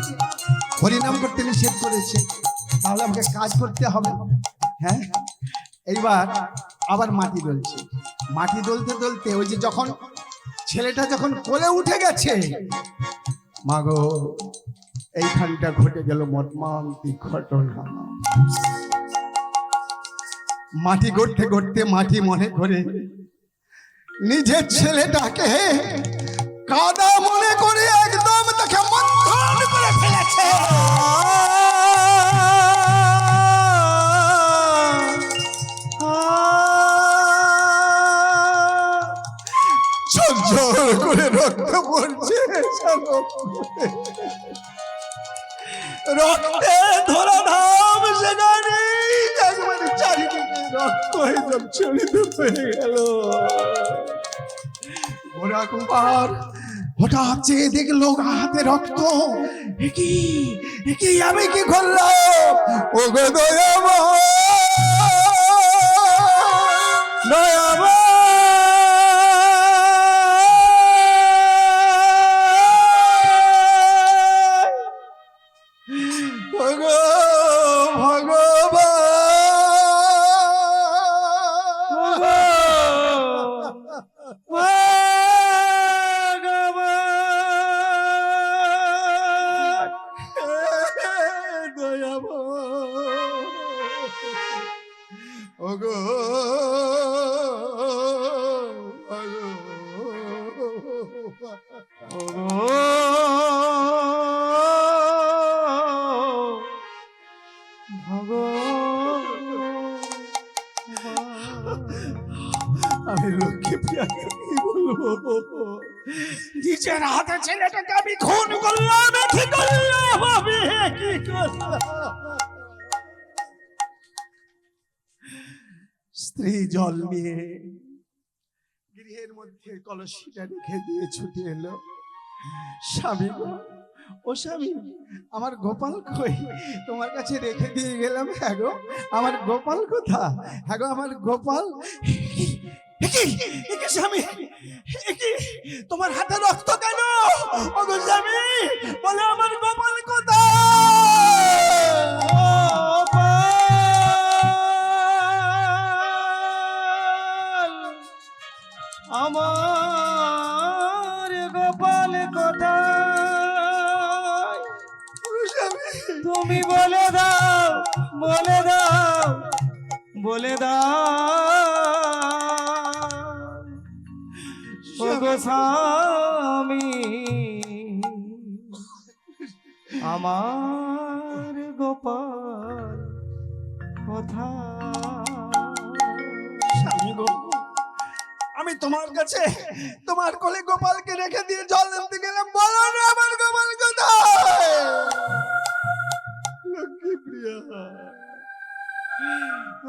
Speaker 1: হরিনাম করতে নিষেধ করেছে, তাহলে আমাকে কাজ করতে হবে। হ্যাঁ, এইবার আবার মাটি দলছে। মাটি দলতে দলতে ওই যে যখন ছেলেটা যখন কোলে উঠে গেছে, মাগো এইখানটা ঘটে গেল মর্মান্তিক ঘটনা। মাটি গড়তে গড়তে মাটি মনে করে নিজের ছেলেটাকে কাদা মনে করে একদম তাকে মন্থন করে ফেলেছে। ঝরঝর করে রক্ত পড়ছে, রক্তে ধরা ধাম সেখানে একবারে চারিদিকে রক্ত একদম ছড়িত হয়ে গেল। গোরা কুমার হঠাৎ চেয়ে দেখলো হাতে রক্ত। কি আমি কি করলাম? ও গো দয়াময়, দয়াময়, ও গো আমি লক্ষ্মী প্রিয়াকে কি বলবো? নিজের হাতে ছেলেটাকে আমি খুন করলাম, কি করলাম আমি, কি করলাম? স্ত্রী জল নিয়ে গৃহের মধ্যে কলসিটা রেখে দিয়ে ছুটে এলো। স্বামী গো, ও স্বামী, আমার গোপাল কই? তোমার কাছে রেখে দিয়ে গেলাম। হ্যাঁ গো, আমার গোপাল কোথা? হ্যাঁ গো, আমার গোপাল। স্বামী, তোমার হাতে রক্ত কেন? ও গো স্বামী, বলে আমার গোপাল
Speaker 2: আমার গোপাল কোথায়? তুমি বলে দাও, বলে দাও, বলে দাও ও গো স্বামী, আমার গোপাল কোথায়?
Speaker 1: স্বামী গো, আমি তোমার কাছে তোমার কোলে গোপালকে রেখে দিয়ে জল আনতে গেলাম। বলো না আমার গোপাল কোথায়? লক্ষ্মী প্রিয়া,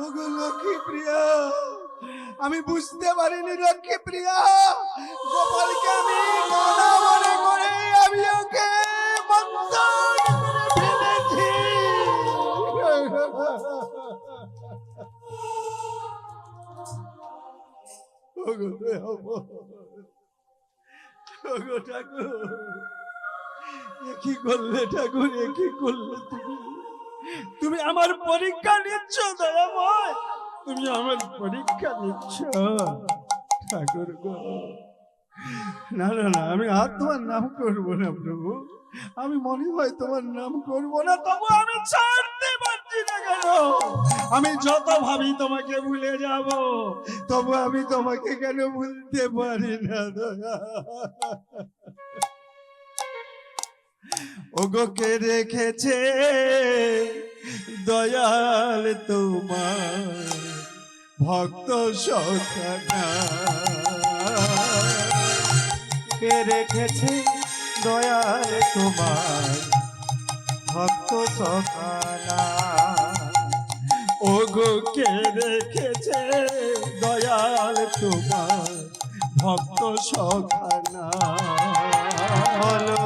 Speaker 1: ওগো লক্ষ্মী প্রিয়া, আমি বুঝতে পারিনি লক্ষ্মী প্রিয়া, গোপালকে আমি কানা মনে করে আমি ওকে মন্থন করে ফেলেছি। ওগো দয়াময়, ওগো ঠাকুর, এ কি করলে ঠাকুর, এ কি করলে তুমি? তুমি আমার পরীক্ষা নিচ্ছ দয়াময়, তুমি আমার পরীক্ষা নিচ্ছ ঠাকুর গো। না না না, আমি আর তোমার নাম করবো না প্রভু, আমি মনে হয় তোমার নাম করবো না, তবু আমি ছাড়তে পারছি না কেন? আমি যত ভাবি তোমাকে ভুলে যাব, তবু আমি তোমাকে কেন ভুলতে পারি না দয়া? ওগো কে রেখেছে দয়াল তোমার ভক্ত সখানা?
Speaker 2: কে রেখেছে দয়াল তোমার ভক্ত সখানা?
Speaker 1: ওগো কে রেখেছে দয়াল তোমার ভক্ত সখানা?
Speaker 2: বলো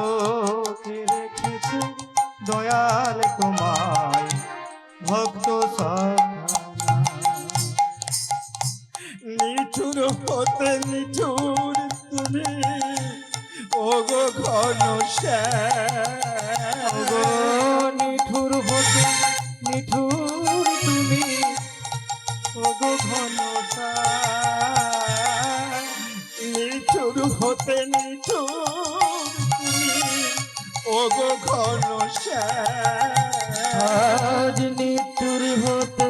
Speaker 2: কে রেখেছে দয়াল তোমার ভক্ত সখানা?
Speaker 1: নিঠুর হতে নিঠুর তুমি, ওগো ঘনশ্যাম,
Speaker 2: ওগো নিঠুর হতে নিঠুর তুমি, ওগো ঘনশ্যাম।
Speaker 1: নিঠুর হতে নিঠুর তুমি, ওগো ঘনশ্যাম।
Speaker 2: আজ নিঠুর হতে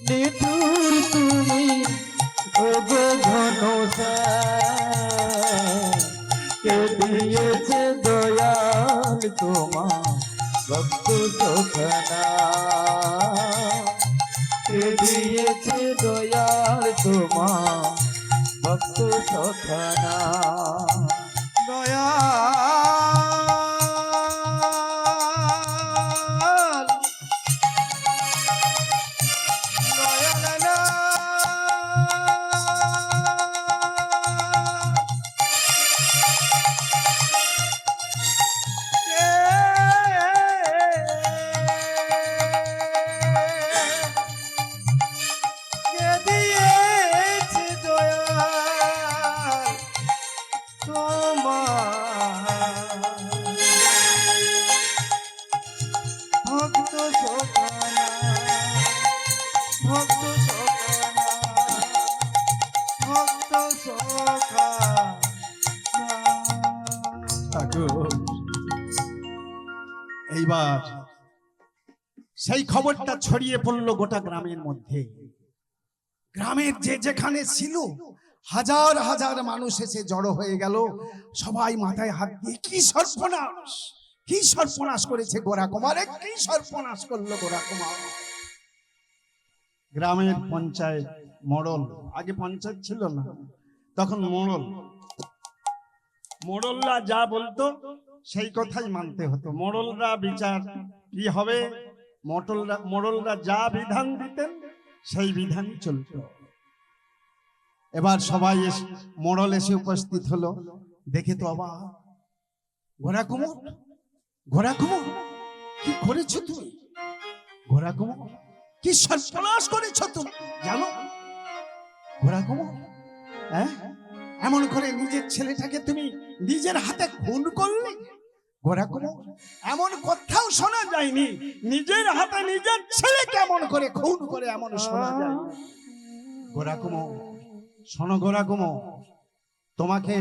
Speaker 2: নিঠুর তুমি, ওগো ঘনশ্যাম। কে দিয়েছে দয়াল তোমার ভক্ত সখানা? কে দিয়েছে দয়াল তোমার ভক্ত সখানা?
Speaker 1: দয়াল দয়াল না, কে দিয়েছে দয়াল তোমার
Speaker 2: ভক্ত সখানা? ভক্ত সখানা, ভক্ত সখানা।
Speaker 1: ঠাকুর, এইবার সেই খবরটা ছড়িয়ে পড়লো গোটা গ্রামের মধ্যে। গ্রামের যে যেখানে ছিল হাজার হাজার মানুষ এসে জড়ো হয়ে গেল। সবাই মাথায় হাত দিয়ে, কি সর্বনাশ, কি সর্বনাশ করেছে গোরা কুমারে, কি সর্বনাশ করলো গোরা কুমার। গ্রামের পঞ্চায়েত মোড়ল, আগে পঞ্চায়েত ছিল না, তখন মোড়ল। মোড়লরা যা বলতো সেই কথাই মানতে হতো। মোড়লরা বিচার কি হবে, মোড়লরা যা বিধান দিতেন সেই বিধানই চলত। এবার সবাই মোড়ল এসে উপস্থিত হলো, দেখে তো অবাক। ঘোড়া কুমোর, ঘোড়া কুমোর, কি করেছো তুমি? ঘোড়া কুমোর, কি সর্বনাশ করেছো তুমি জানো? ঘোড়া কুমোর, হ্যাঁ, এমন করে নিজের ছেলেটাকে তুমি নিজের হাতে খুন করলে? ঘোড়া কুমোর, এমন কোথাও শোনা যায়নি নিজের হাতে নিজের ছেলে কেমন করে খুন করে, এমন শোনা যায়। ঘোড়া কুমোর, শোনো ঘোড়া কুমোর, তোমাকে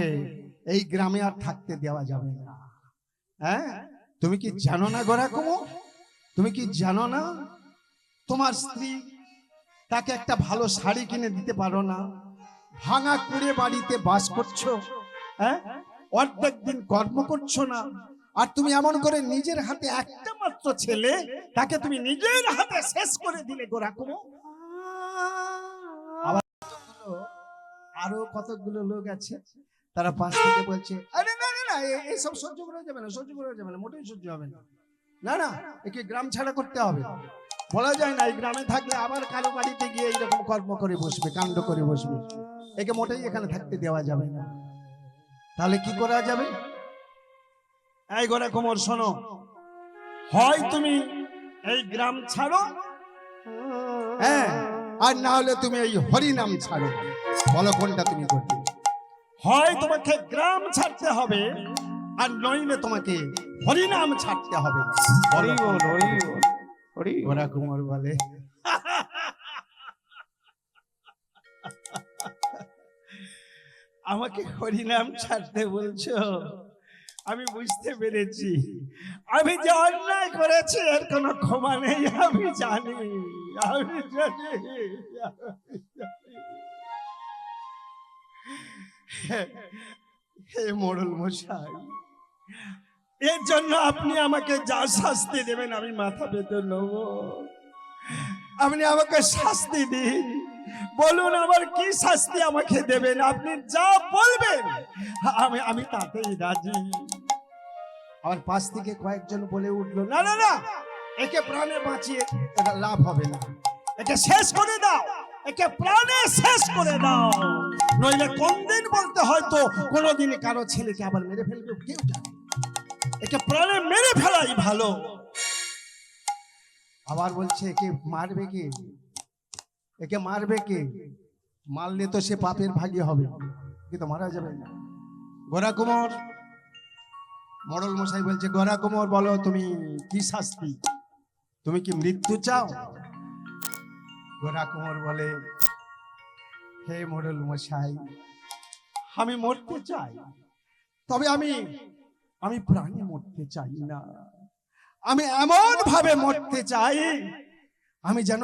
Speaker 1: এই গ্রামে আর থাকতে দেওয়া যাবে না। হ্যাঁ, তুমি কি জানো না ঘোড়া কুমোর, তুমি কি জানো না তোমার স্ত্রী, তাকে একটা ভালো শাড়ি কিনে দিতে পারো না, ভাঙা কুড়ে বাড়িতে বাস করছো, হ্যাঁ, অর্ধেক দিন কর্ম করছো না, আর তুমি এমন করে নিজের হাতে একটা মাত্র ছেলে, তাকে তুমি নিজের হাতে শেষ করে দিলে ঘোড়া কুমোর। আরো কতগুলো লোক আছে, তারা পাশ থেকে বলছে, আরে না না না, এইসব সহ্য করা যাবে না, সহ্য করা যাবে না, মোটেই সহ্য হবে না, না না, একে গ্রাম ছাড়া করতে হবে। বলা যায় না এই গ্রামে থাকলে আবার কারো বাড়িতে গিয়ে এইরকম কর্ম করে বসবে, কাণ্ড করে বসবে, একে মোটেই এখানে থাকতে দেওয়া যাবে না। তাহলে কি করা যাবে? এই ঘোড়া কুমোর শোনো, হয় তুমি এই গ্রাম ছাড়ো, হ্যাঁ, আর না হলে তুমি এই হরিনাম ছাড়ো। বলো কোনটা তুমি করবে? হয় তোমাকে গ্রাম ছাড়তে হবে, আর নইলে তোমাকে হরিনাম ছাড়তে হবে।
Speaker 2: হরি বল, হরি বল, হরি বল।
Speaker 1: ঘোড়া কুমোর বলে, আমাকে হরিনাম ছাড়তে বলছো? আমি বুঝতে পেরেছি, আমি যে অন্যায় করেছি এর কোনো ক্ষমা নেই, আমি জানি, আমি জানি। হে মোড়ল মশাই, এর জন্য আপনি আমাকে যা শাস্তি দেবেন আমি মাথা পেতে নেব। আপনি আমাকে শাস্তি দিন, বলুন আমার কি শাস্তি আমাকে দেবেন, আপনি যা বলবেন আমি তাতেই রাজি। আমার পাশ থেকে কয়েকজন বলে উঠলো, না না না, একে প্রাণে বাঁচিয়ে লাভ হবে না, একে শেষ করে দাও, একে প্রাণে শেষ করে দাও, নইলে কোন দিন বলতে হয়তো কোনোদিন কারো ছেলেকে আবার মেরে ফেলবে কেউ জানে, একে প্রাণে মেরে ফেলাই ভালো। আবার বলছে, একে মারবে কে, একে মারবে কে? মারলে তো সে পাপের ভাগী হবে, কিন্তু মারা যাবে না। ঘোড়া কুমোর, মোড়ল মশাই বলছে, ঘোড়া কুমোর বলো তুমি কি শাস্তি, তুমি কি মৃত্যু চাও? ঘোড়া কুমোর বলে, হে মোড়ল মশাই, আমি মরতে চাই, তবে আমি প্রাণে মরতে চাই না, আমি এমন ভাবে মরতে চাই আমি যেন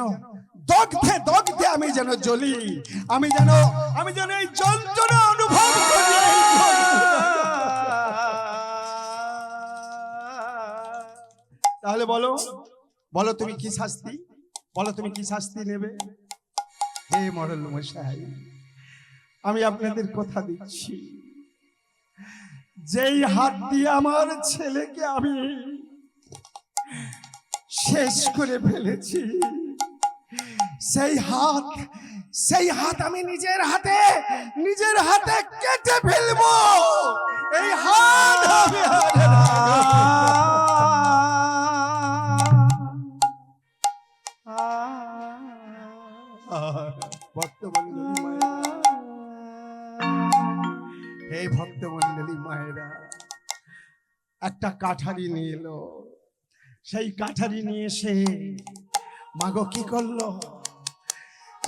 Speaker 1: দগ্ধে দগ্ধে আমি যেন জ্বলি, আমি যেন এই যন্ত্রণা অনুভব করি। তাহলে বলো বলো তুমি কি শাস্তি, বলো তুমি কি শাস্তি নেবে? হে মোড়ল মশাই, আমি আপনাদের কথা দিচ্ছি, যেই হাত দিয়ে আমার ছেলেকে আমি শেষ করে ফেলেছি, সেই হাত আমি নিজের হাতে কেটে ফেলবো। এই হাত আমি ভক্তমণ্ডলী মায়েরা, হে ভক্তমণ্ডলী মায়েরা, একটা কাঠারি নিয়ে এলো, সেই কাঠারি নিয়ে এসে মাগো কি করলো,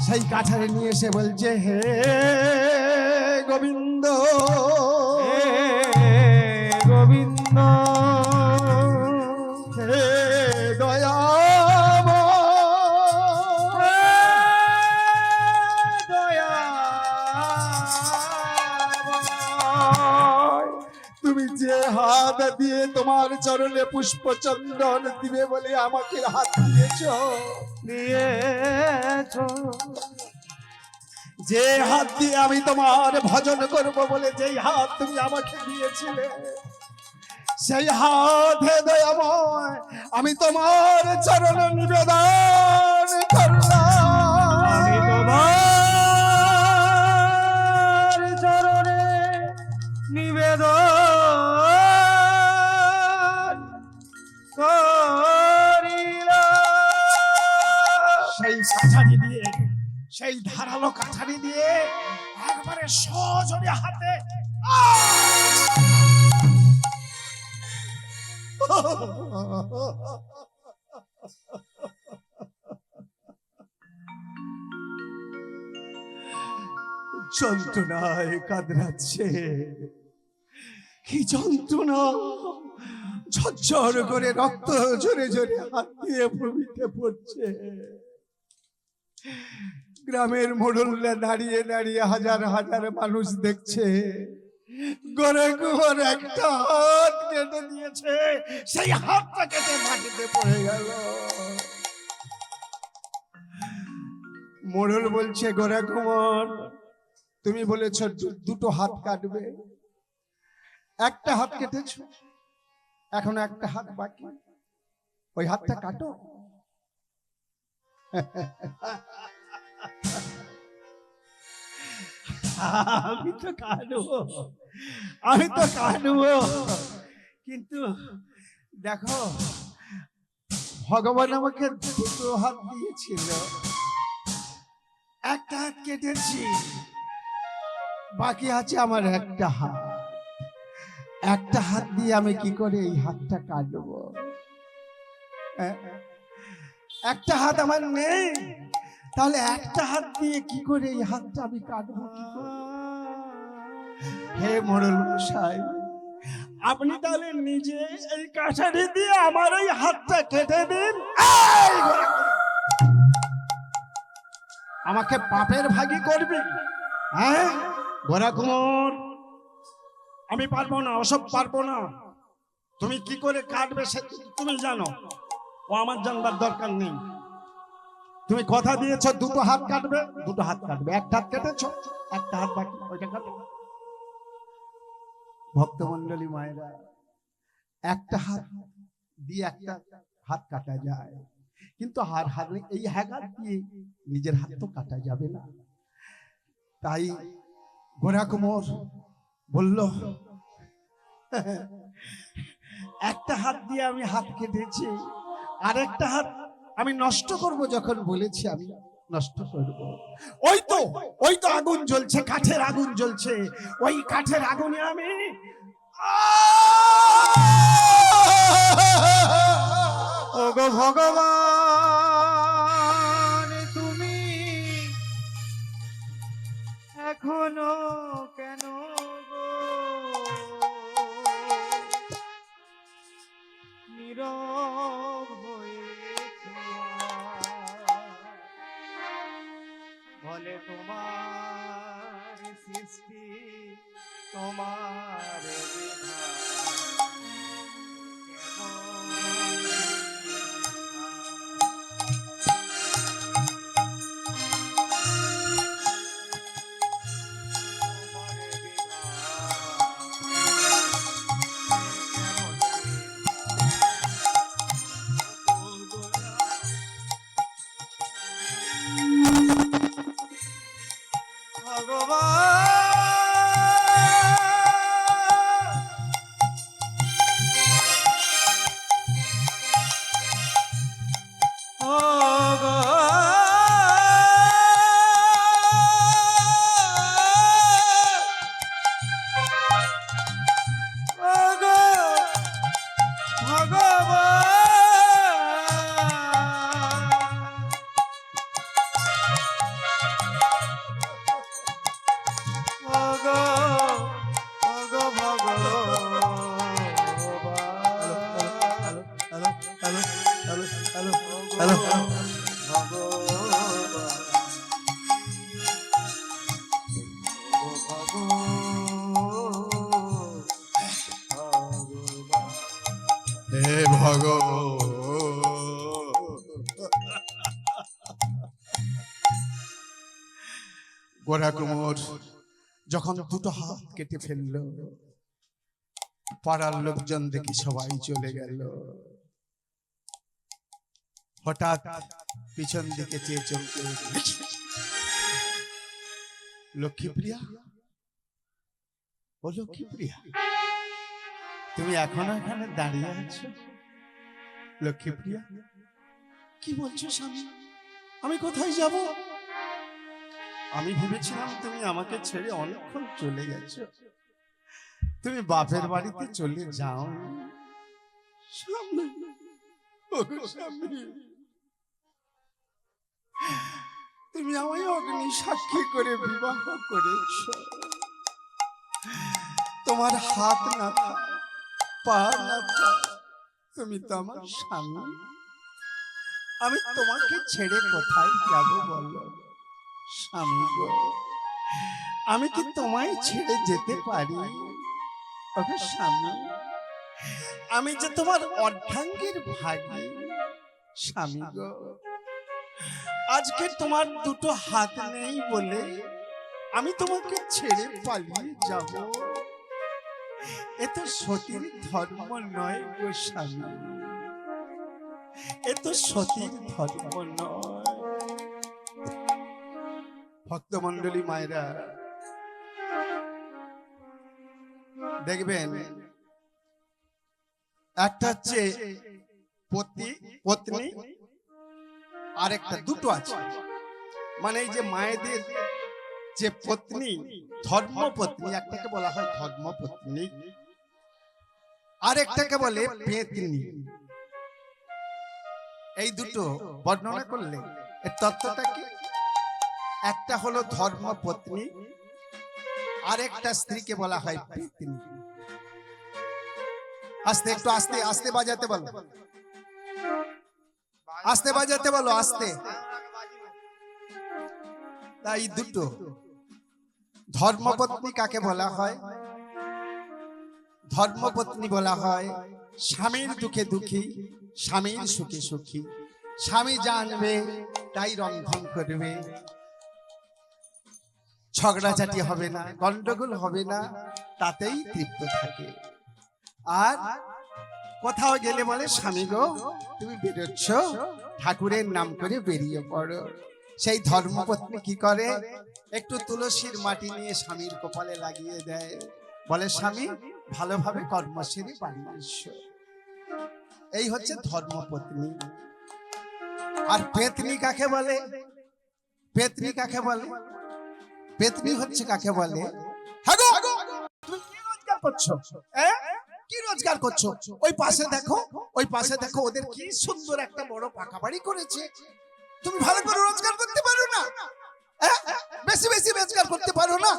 Speaker 1: সেই কাঠারি নিয়ে এসে বলছে, হে গোবিন্দ,
Speaker 2: গোবিন্দ,
Speaker 1: হে দয়া, তুমি যে হাত দিয়ে তোমার চরণে পুষ্প চন্দন দিবে বলে আমাকে হাত দিয়েছ, যে হাত দিয়ে আমি তোমার ভজন করব বলে যেই হাত তুমি আমাকে দিয়েছিলে, সেই হাত হে দয়াময় আমি তোমার চরণ নিবেদন করলাম।
Speaker 2: আমি তোমার চরণে নিবেদন করিলাম।
Speaker 1: সেই কাঠারি দিয়ে, সেই ধারালো কাঠারি দিয়ে একবারে সজোরে হাতে যন্ত্রণায় কাঁদরাচ্ছে, কি যন্ত্রণা! ঝরঝর করে রক্ত ঝরে ঝরে হাত দিয়ে ভূমিতে পড়ছে। গ্রামের মোড়লরা দাঁড়িয়ে দাঁড়িয়ে হাজার হাজার মানুষ দেখছে। গড়ে গুহর একটা হাত কেটে দিয়েছে, সেই হাতটা কেটে মাটিতে পড়ে গেল। মোড়ল বলছে, গোরা কুমার তুমি বলেছ দুটো হাত কাটবে, একটা হাত কেটেছ, এখন একটা হাত বাকি, ওই হাতটা কাটো। আমি তো কাটবো, আমি তো কাটবো, কিন্তু দেখো ভগবান আমাকে দুটো হাত দিয়েছিল, একটা হাত কেটেছি, বাকি আছে আমার একটা হাত। একটা হাত দিয়ে আমি কি করে এই হাতটা কাটবো? একটা হাত আমার নেই, তাহলে একটা হাত দিয়ে কি করে এই হাতটা আমি কাটবো? কি করে? হে মোড়ল মশাই, আপনি তাহলে নিজে এই কাঠারি দিয়ে আমার ওই হাতটা কেটে দিন। আমাকে পাপের ভাগী করবি? হ্যাঁ গোরা কুমার, আমি পারবো না, ওসব পারবো না। তুমি কি করে কাটবে সে তুমি জানো, ও আমার জানবার দরকার নেই। তুমি কথা দিয়েছ দুটো হাত কাটবে, দুটো হাত কাটবে। একটা হাত কেটেছ, একটা হাত বাকি, ওইটা কাটবে। ভক্তমন্ডলী মায়েরা, একটা হাত দিয়ে একটা হাত কাটা যায়, কিন্তু আর হাত এই হাত দিয়ে নিজের হাত তো কাটা যাবে না। তাই গোরা কুমার বলল, একটা হাত দিয়ে আমি হাত কেটেছি, আর একটা হাত আমি নষ্ট করব যখন বলেছি আমি নষ্ট করব। ওই তো আগুন জ্বলছে, কাঠের আগুন জ্বলছে, ওই কাঠের আগুনে আমি
Speaker 2: ওগো ভগবান তুমি এখনো কেন গো নীরব হয়েছো? বলে তোমার সৃষ্টি, তোমার বিধান
Speaker 1: গোরা কুমোর যখন দুটো হাত কেটে ফেললো, পাড়ার লোকজন দেখি সবাই চলে গেল। হঠাৎ পিছন দিকে চেয়ে চমকে উঠল, লক্ষ্মীপ্রিয়া, ও লক্ষ্মীপ্রিয়া, তুমি এখনো এখানে দাঁড়িয়ে আছো? লক্ষ্মীপ্রিয়া, কি বলছো স্বামী? আমি কোথায় যাব? আমি ভেবেছিলাম তুমি আমাকে ছেড়ে অনেকক্ষণ চলে গেছো, তুমি বাপের বাড়িতে চলে যাও। স্বামী, ওগো স্বামী, তুমি আমায় অগ্নি সাক্ষী করে বিবাহ করেছ। তোমার হাত না থাক, পা না থাক, তুমি তো আমার স্বামী। আমি তোমাকে ছেড়ে কোথায় যাব বলো স্বামী গো? আমি কি তোমায় ছেড়ে যেতে পারি? ওগো স্বামী, আমি যে তোমার অর্ধাঙ্গের ভাগী স্বামী গো। আজকে তোমার দুটো হাত নেই বলে আমি তোমাকে ছেড়ে পালিয়ে যাব? এ তো সতীর ধর্ম নয় গো স্বামী, এ তো সতীর ধর্ম নয়। ভক্তমণ্ডলী মায়েরা দেখবেন, একটা হচ্ছে পতি পত্নী, আরেকটা দুটো আছে। মানে এই যে মায়েদের যে পত্নী, ধর্মপত্নী, একটাকে বলা হয় ধর্মপত্নী, আরেকটাকে বলে পেতনি। এই দুটো বর্ণনা করলে এর তত্ত্বটা কি? একটা হলো ধর্মপত্নী, আরেকটা স্ত্রীকে বলা হয় পেতনি। আস্তে, একটু আস্তে আস্তে বাজাতে বলো, আস্তে বাজাতে বলো, আস্তে। তাই দুটো ধর্মপত্নী কাকে বলা হয়? ধর্মপত্নী বলা হয় স্বামীর দুঃখে দুঃখী, স্বামীর সুখে সুখী। স্বামী জানবে তাই রন্ধন করবে, ঝগড়াঝাটি হবে না, গন্ডগোল হবে না, তাতেই তৃপ্ত থাকে। আর কোথাও গেলে বলে, স্বামী গো তুমি বেরোচ্ছ, ঠাকুরের নাম করে বেরিয়ে পড়ো। সেই ধর্মপত্নী কি করে? একটু তুলসীর মাটি নিয়ে স্বামীর কপালে লাগিয়ে দেয়, বলে স্বামী ভালোভাবে কর্ম সেরে বাড়ি এসো। এই হচ্ছে ধর্মপত্নী। আর পেতনি কাকে বলে? পেতনি কাকে বলে? পেতনি হচ্ছে কাকে বলে? হ্যাঁ গো, তুমি কি রোজগার করছো? কি রোজগার করছো? ওই পাশে দেখো, ওই পাশে দেখো, ওদের কি সুন্দর একটা বড় পাকা বাড়ি করেছে। তুমি ভালো করে রোজগার করতে পারো না? বেশি বেশি রোজগার করতে পারো না?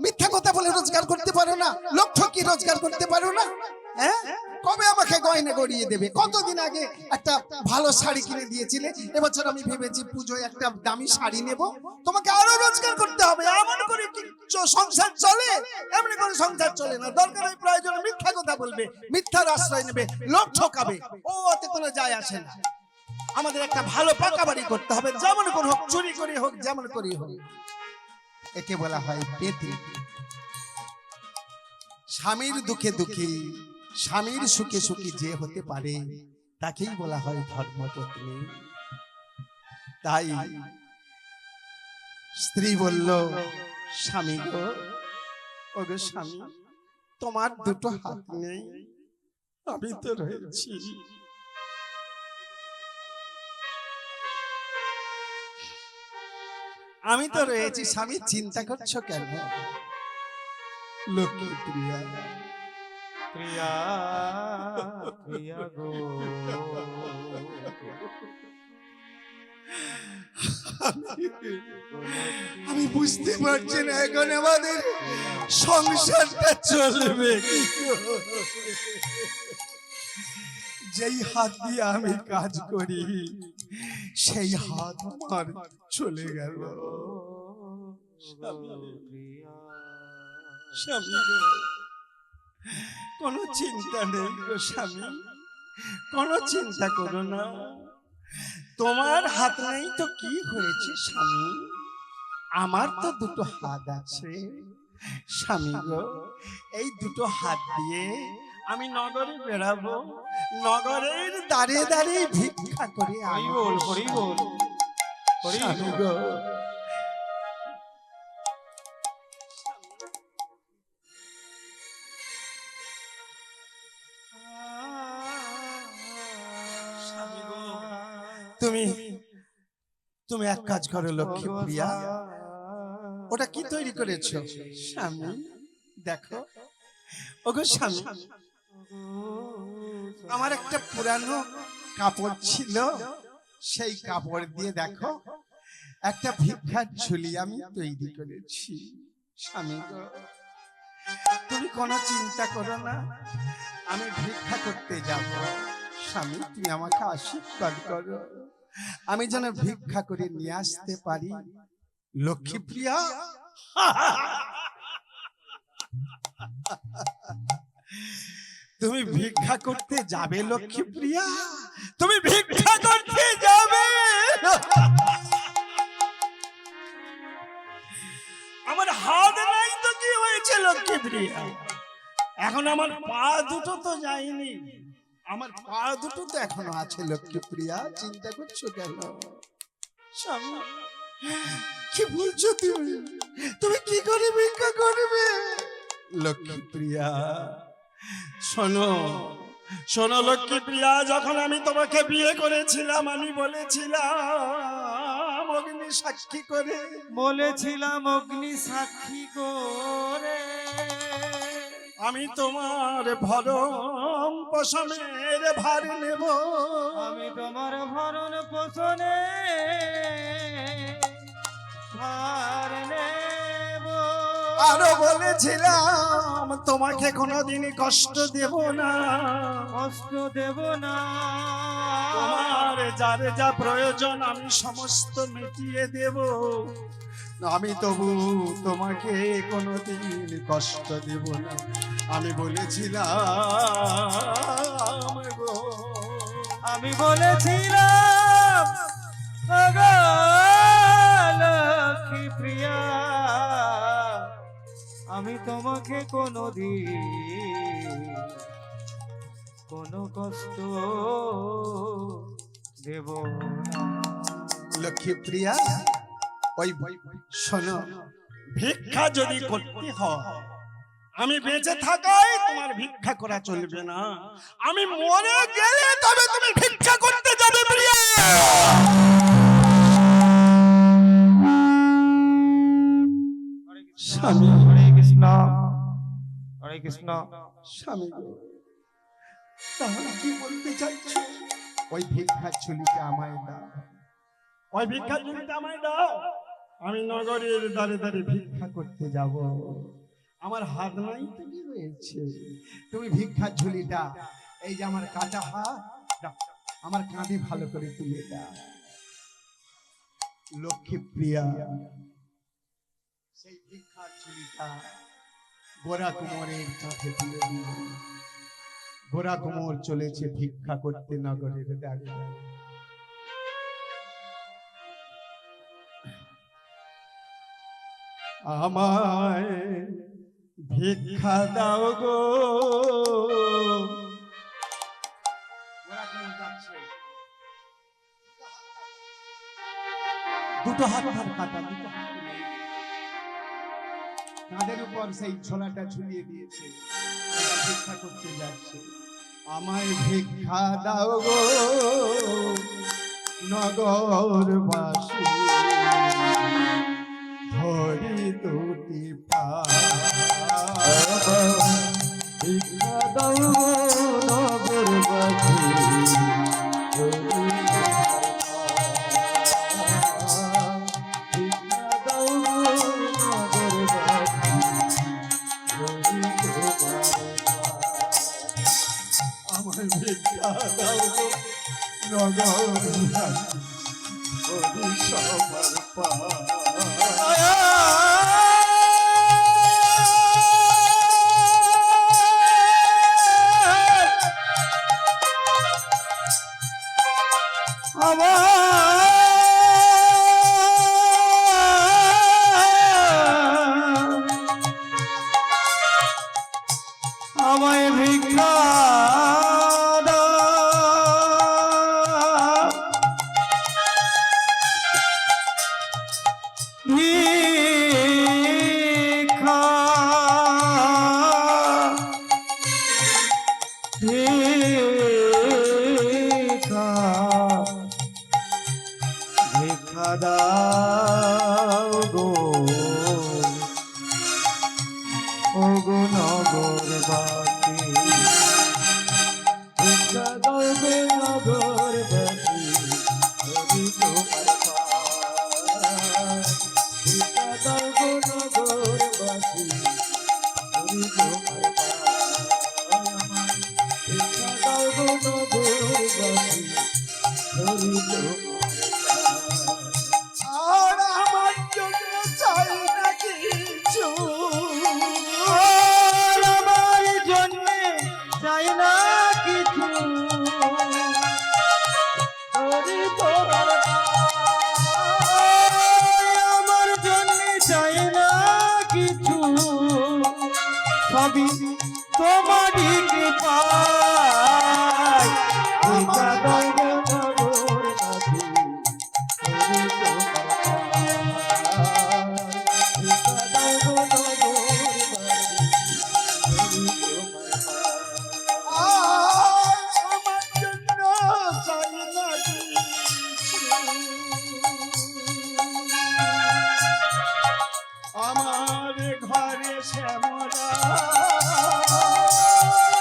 Speaker 1: মিথ্যা কথা বলে রোজগার করতে পারো না? লোক ঠকিয়ে রোজগার করতে পারো না? কবে আমাকে গয়না গড়িয়ে দেবে? কতদিন আগে একটা ভালো শাড়ি কিনে দিয়েছিলে, এবছর আমি ভেবেছি পুজোয় একটা দামি শাড়ি নেব। তোমাকে আরো রোজগার করতে হবে। এমন করে কি সংসার চলে? এমনি করে সংসার চলে না। দরকার হয় প্রয়োজনে মিথ্যা কথা বলবে, মিথ্যার আশ্রয় নেবে, লোক ঠকাবে, ও ওতে কোনো যায় আসে না। আমাদের একটা ভালো পাকা বাড়ি করতে হবে, যেমন করে হোক, চুরি করে হোক, যেমন করে হোক। একে বলা হয় পেতনি। স্বামীর দুঃখে দুঃখী, স্বামীর সুখে সুখী যে হতে পারে তাকেই বলা হয় ধর্মপত্নী। তাই স্ত্রী বলল, স্বামী গো, ওগো স্বামী, তোমার দুটো হাত নেই, আমি তো রয়েছি। আমি তো রয়েছি, স্বামী চিন্তা করছো কেন? লক্ষ্মী প্রিয়া,
Speaker 2: প্রিয়া প্রিয়া গো,
Speaker 1: আমি বুঝতে পারছি না এখন আমাদের সংসারটা চলবে কি করে। যেই হাত দিয়ে আমি কাজ করি সেই হাত আমার চলে গেল। স্বামী গো, কোনো চিন্তা নেই গো স্বামী, কোনো চিন্তা করো না। তোমার হাত নেই তো কি হয়েছে স্বামী? আমার তো দুটো হাত আছে স্বামী গো, এই দুটো হাত দিয়ে আমি নগরে বেড়াবো, নগরের দাঁড়ে দাঁড়ে ভিক্ষা করে
Speaker 2: হরি বল হরি বল হরি
Speaker 1: স্বামী
Speaker 2: বল।
Speaker 1: গো। স্বামী গো, তুমি তুমি এক কাজ করো লক্ষ্মী প্রিয়া, ওটা কি তৈরি করেছো স্বামী? দেখো ওগো স্বামী, আমার একটা পুরানো কাপড় ছিল, সেই কাপড় দিয়ে দেখো একটা ভিক্ষার ঝুলি আমি তৈরি করেছি স্বামী গো। তুমি কোনো চিন্তা করো না, আমি ভিক্ষা করতে যাব স্বামী, তুমি আমাকে আশীর্বাদ করো, আমি যেন ভিক্ষা করে নিয়ে আসতে পারি লক্ষ্মী প্রিয়া। তুমি ভিক্ষা করতে যাবে লক্ষ্মী প্রিয়া, তুমি ভিক্ষা করতে যাবে। আমার হাত নাই তো কি হয়েছে লক্ষ্মী প্রিয়া, এখন আমার পা দুটো তো যায়নি, আমার পা দুটো তো এখনো আছে লক্ষ্মী প্রিয়া, চিন্তা করছো কেন স্বামী? কি বলছো তুমি? তুমি কি করে ভিক্ষা করবে লক্ষ্মী প্রিয়া? শোনো শোনো লক্ষ্মী প্রিয়া, যখন আমি তোমাকে বিয়ে করেছিলাম আমি বলেছিলাম অগ্নি সাক্ষী করে,
Speaker 2: বলেছিলাম অগ্নি সাক্ষী করে,
Speaker 1: আমি তোমার ভরণ পোষণের ভার নেব,
Speaker 2: আমি তোমার ভরণ পোষণে ভার নেব।
Speaker 1: আরো বলেছিলাম তোমাকে কোনোদিন কষ্ট দেব না,
Speaker 2: কষ্ট দেব না,
Speaker 1: তোমার যার যা প্রয়োজন আমি সমস্ত মিটিয়ে দেব, আমি তবু তোমাকে কোনোদিন কষ্ট দেব না, আমি বলেছিলাম গো।
Speaker 2: আমি বলেছিলাম ওগো লক্ষ্মী প্রিয়া, আমি তোমাকে কোনোদিন কোনো কষ্ট দেব না।
Speaker 1: লক্ষ্মী প্রিয়া, ওই শোনো, ভিক্ষা যদি করতে হয় আমি বেঁচে থাকাই তোমার ভিক্ষা করা চলবে না, আমি মরে গেলে তবে তুমি ভিক্ষা করতে যাবে প্রিয়া। স্বামী,
Speaker 2: হরে কৃষ্ণ হরে কৃষ্ণ।
Speaker 1: স্বামী গো, তাহলে কি বলতে চাইছো? ওই ভিক্ষার ঝুলিটা আমায় দাও, ওই ভিক্ষার ঝুলিটা আমায় দাও, আমি নগরের দাঁড়ে দাঁড়ে ভিক্ষা করতে যাব, আমার হাত নাই তো কি হয়েছে, তুমি ভিক্ষার ঝুলিটা, এই যে আমার কাটা হাত, দাও, আমার কাঁধে ভালো করে তুলে দাও লক্ষ্মী প্রিয়া। সেই ভিক্ষার ঝুলিটা গোরা কুমোরের কাঁধে তুলে দিল, গোরা কুমোর চলেছে ভিক্ষা করতে নগরের দাঁড়ে। আমায় ভিক্ষা দাও গো, দুটো হাত হাত কাটা, দুটো হাত নেই, কাঁধের উপর সেই ছোলাটা ঝুলিয়ে দিয়েছে, এবার ভিক্ষা করতে যাচ্ছে। আমায় ভিক্ষা দাও গো নগরবাসী, ধরি দুটি পা,
Speaker 3: ভিক্ষা দাও নগরবাসী, ভিক্ষা দাও নগরবাসী,
Speaker 1: আমায় ভিক্ষা দাও গো নগরবাসী, ধরি সবার পা। ভিক্ষা দাও গো ও গো নগরবাসী, ভিক্ষা দাও গো নগরবাসী, হরি তোমার পায়। ভিক্ষা দাও গো নগরবাসী, হরি তোমার পায়। ভিক্ষা দাও গো নগরবাসী, হরি তোমার পায়। আর আমার জন্য চাই না কিছু, আর আমার জন্য চাই না কিছু, হরি তোমার পায়। আমার জন্য চাই না কিছু, সবই তোমারই কৃপায়। ভিক্ষা দাও গো নগরবাসী, হরি তোমার পায়। ভিক্ষা দাও গো নগরবাসী, হরি তোমার পায়। আমার জন্য চাই না কিছু, আমার ঘরে শ্যামরা,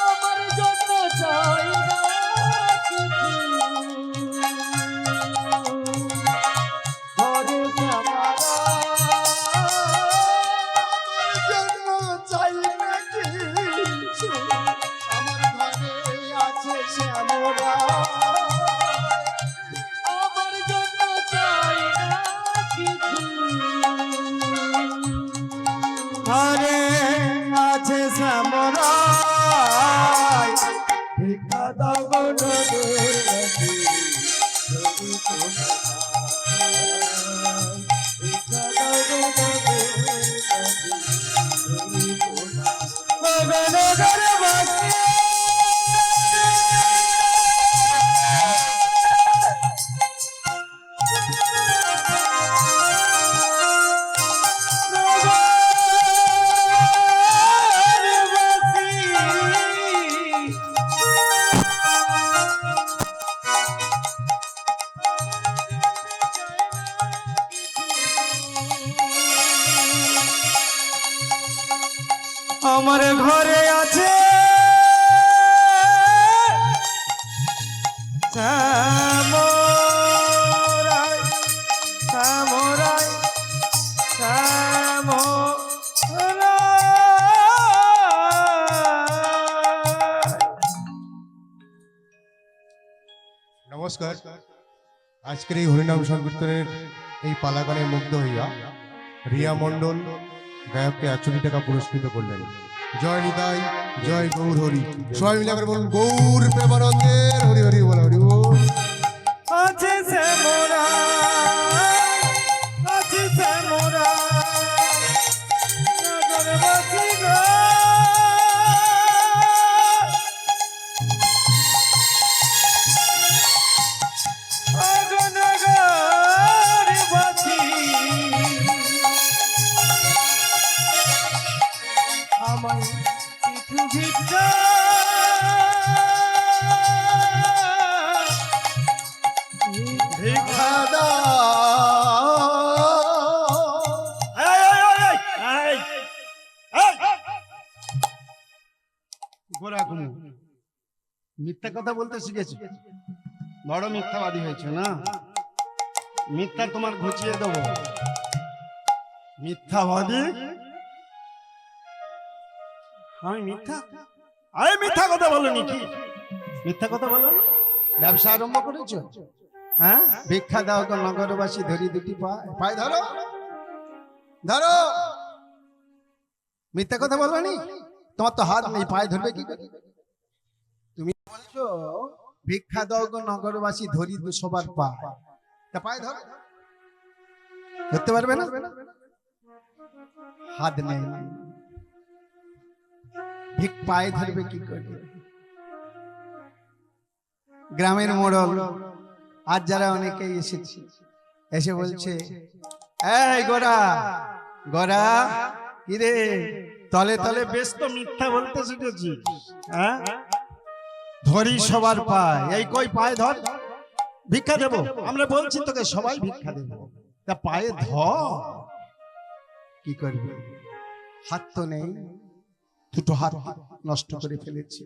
Speaker 1: আমার জন্য চাই না কিছু, ঘরে শ্যামরা, আমার জন্য চাই না কিছু, আমার ঘরে আছে শ্যামরা, আমার জন্য চাই না কিছু, ঘরে আছে শ্যামরাই। ভিক্ষা দাও গো নগরবাসী, হরি তোমার পায়। ভিক্ষা দাও গো নগরবাসী, হরি তোমার পায়। নগরবাসী, আমার ঘরে আছে শ্যামরাই, শ্যামরাই,
Speaker 4: নমস্কার। আজকের এই হরিনাম সংকীর্তনের এই পালাগানে মুগ্ধ হইয়া রিয়া মণ্ডল গায়ককে 1 টাকা পুরস্কৃত করলেন। জয় নিতাই, জয় গৌর হরি। সবাই মিলে করে বলুন গৌর প্রেমানন্দের হরি হরি বল, হরি বল।
Speaker 1: আছে শ্যামরাই, আছে শ্যামরাই, নগরবাসী গো, ও গো নগরবাসী, আমায় কিছু ভিক্ষা ভিক্ষা দাও। মিথ্যা কথা বলতে শিখেছি, বড় মিথ্যাবাদী হয়েছে না? মিথ্যা তোমার ঘুচিয়ে দেবো। মিথ্যাবাদী আমি মিথ্যা কথা বলনি কি? মিথ্যা কথা বলো, ব্যবসা আরম্ভ করেছো? হ্যাঁ, ভিক্ষা দাও গো নগরবাসী, ধরি দুটি পায়ে ধরো, ধরো। মিথ্যা কথা বলনি? তোমার তো হাত নেই, পায়ে ধরবে কি করে? তুমি বলছো ভিক্ষা দাও গো নগরবাসী, ধরি সবার পায়ে ধরো, ধরতে পারবে না? হাত নেই, পায়ে ধরবে কি করে? গ্রামের মোড়ল আজ যারা অনেকেই এসেছে, এসে বলছে, এই গোরা গোরা, কিরে তলে তলে বেশ তো মিথ্যা বলতে শিখেছি, হ্যাঁ? ধরি সবার পায়, এই কই পায়ে ধর, ভিক্ষা দেবো। আমরা বলছি তোকে সবাই ভিক্ষা দেবো, তা পায়ে ধর। কি করবি, হাত তো নেই, দুটো হাত নষ্ট করে ফেলেছে।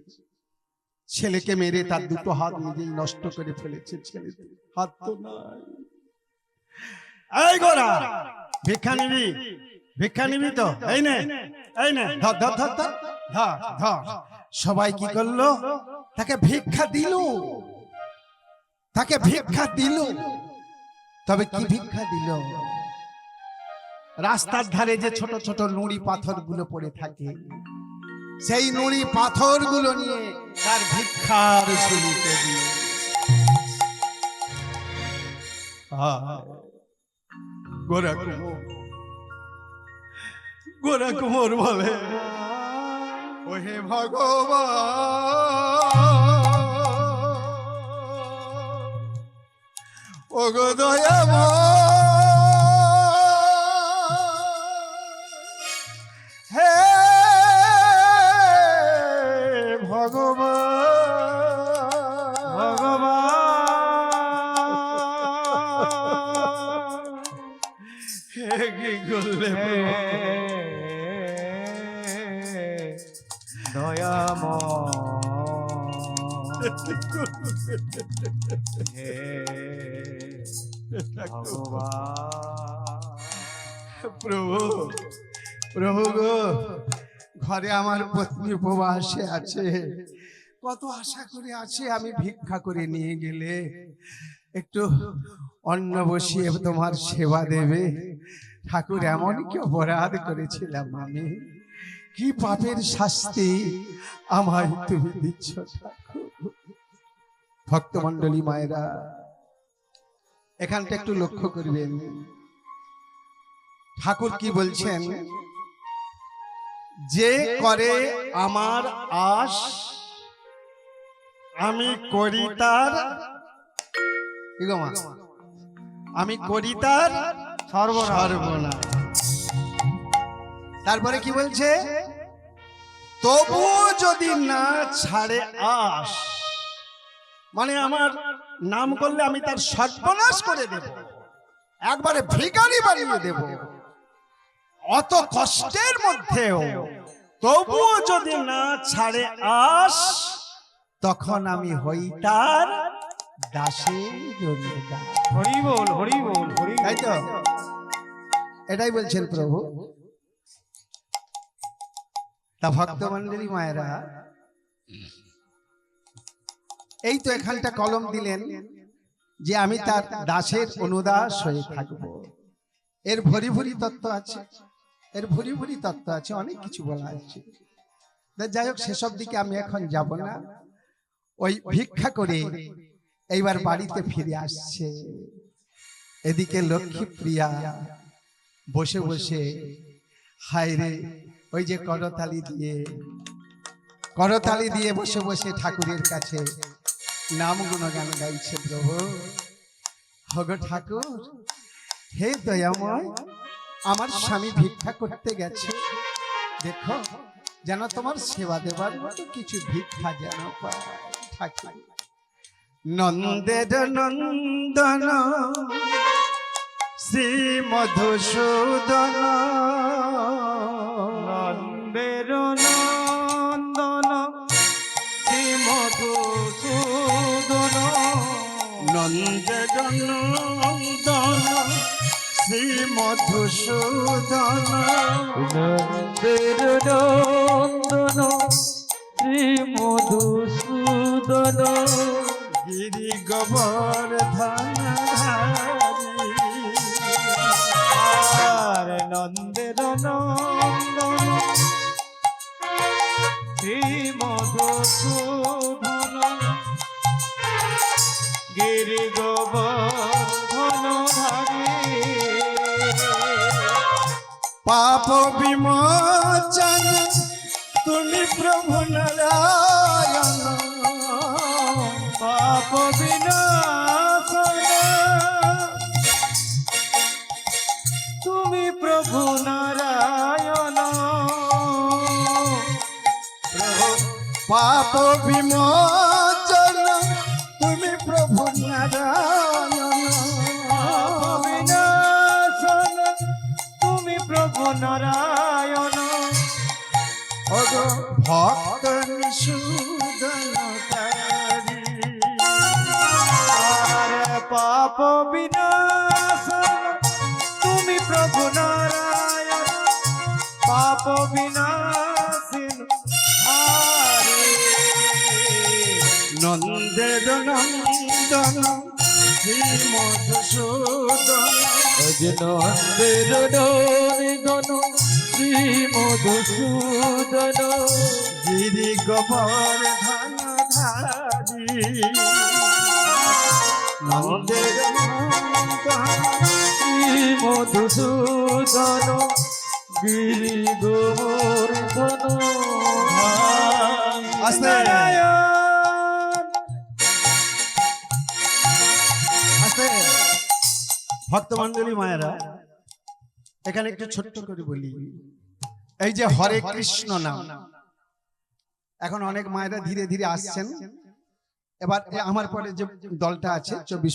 Speaker 1: ছেলেকে মেরে তার দুটো হাত নিজেই নষ্ট করে ফেলেছে। ছেলে হাত তো নাই। এই গোরা, ভিক্ষা নিবি? ভিক্ষা নিবি তো? এই নে, এই নে, ধর ধর ধর ধর ধর ধর। সবাই কি করলো? তাকে ভিক্ষা দিল, তাকে ভিক্ষা দিল। তবে কি ভিক্ষা দিল? রাস্তার ধারে যে ছোট ছোট নুড়ি পাথর গুলো পড়ে থাকে, সেই নুড়ি পাথর গুলো নিয়ে তার ভিক্ষার ঝুলিতে দিয়ে। গোরা কুমোর, গোরা কুমোর বলে, ওহে ভগবান, ওগো দয়াময়, হে ভগবান, ভগবান, হে কি করলে প্রভু, প্রভু গো, ঘরে আমার পত্নী উপবাসে আছে, কত আশা করে আছে আমি ভিক্ষা করে নিয়ে গেলে একটু অন্ন বসিয়ে তোমার সেবা দেবে। ঠাকুর, এমন কি অপরাধ করেছিলাম আমি? কি পাপের শাস্তি আমায় তুমি দিচ্ছ ঠাকুর? ভক্তমণ্ডলী মায়েরা, এখানটা একটু লক্ষ্য করবেন, ঠাকুর কি বলছেন? যে করে আমার আশ, আমি করি তার, কি গো মা, আমি করি তার সর্বনাশ। তারপরে কি বলছে? তবু যদি না ছাড়ে আশ, মানে আমার নাম করলে আমি তার সর্বনাশ করে দেব, একবারে ভিখারি বানিয়ে দেব। অত কষ্টের মধ্যেও তবুও যদি না ছাড়ে আশ, তখন আমি হই তার দাসের জমিদার।
Speaker 2: হরি বল, হরি বল, হরি বল।
Speaker 1: তাই তো? এটাই বলছেন প্রভু। তা ভক্তমণ্ডলী মায়েরা, এই তো এখানটা কলম দিলেন যে আমি তার দাসের অনুদাস হয়ে থাকবো। এর ভরি ভরি তত্ত্ব আছে, এর ভরি ভরি তত্ত্ব আছে, অনেক কিছু বলা আছে। যাই হোক, সেসব দিকে আমি এখন যাব না। ওই ভিক্ষা করে এইবার বাড়িতে ফিরে আসছে। এদিকে লক্ষ্মী প্রিয়া বসে বসে হায় রে, ওই যে করতালি দিয়ে বসে বসে ঠাকুরের কাছে নাম গুণগান গাইছে। প্রভু, হগো ঠাকুর, হে দয়াময়, আমার স্বামী ভিক্ষা করতে গেছে, দেখো যেন তোমার সেবা দেবার মতো কিছু ভিক্ষা যেন পায়। ঠাকুর, নন্দের নন্দন শ্রী মধুসূদন,
Speaker 2: নন্দের নন্দন শ্রী মধুসূদন,
Speaker 1: নন্দের নন্দন শ্রী মধুসূদন,
Speaker 3: নন্দের নন্দন শ্রী মধুসূদন,
Speaker 1: গিরি গোবর্ধন
Speaker 2: আর নন্দের নন্দন শ্রী মধুসূদন, গিরি গোবর্ধন ধারী,
Speaker 1: পাপ বিমোচন তুমি প্রভু নারায়ণ,
Speaker 2: পাপ
Speaker 1: পাপ বিমোচন তুমি প্রভু নারায়ণ।
Speaker 2: বিনাশন তুমি প্রভু নারায়ণ।
Speaker 1: ওগো ভক্ত নিষূদনকারী।
Speaker 2: আরে পাপ বিনাশন তুমি প্রভু নারায়ণ। পাপ বিনাশিন হারে।
Speaker 1: নন্দের নন্দন শ্রী মধুসূদন।
Speaker 3: নন্দের নন্দন শ্রী মধুসূদন।
Speaker 1: গিরি গোবর্ধন ধারী। নন্দের নন্দন
Speaker 3: শ্রী মধুসূদন গিরি গোবর্ধন।
Speaker 1: আস্তে আস্তে। ভক্তমণ্ডলী মায়েরা, এখানে একটু ছোট্ট করে বলি, এই যে হরে কৃষ্ণ নাম, এখন অনেক মায়েরা ধীরে ধীরে আসছেন। এবার আমার পরে যে দলটা আছে 24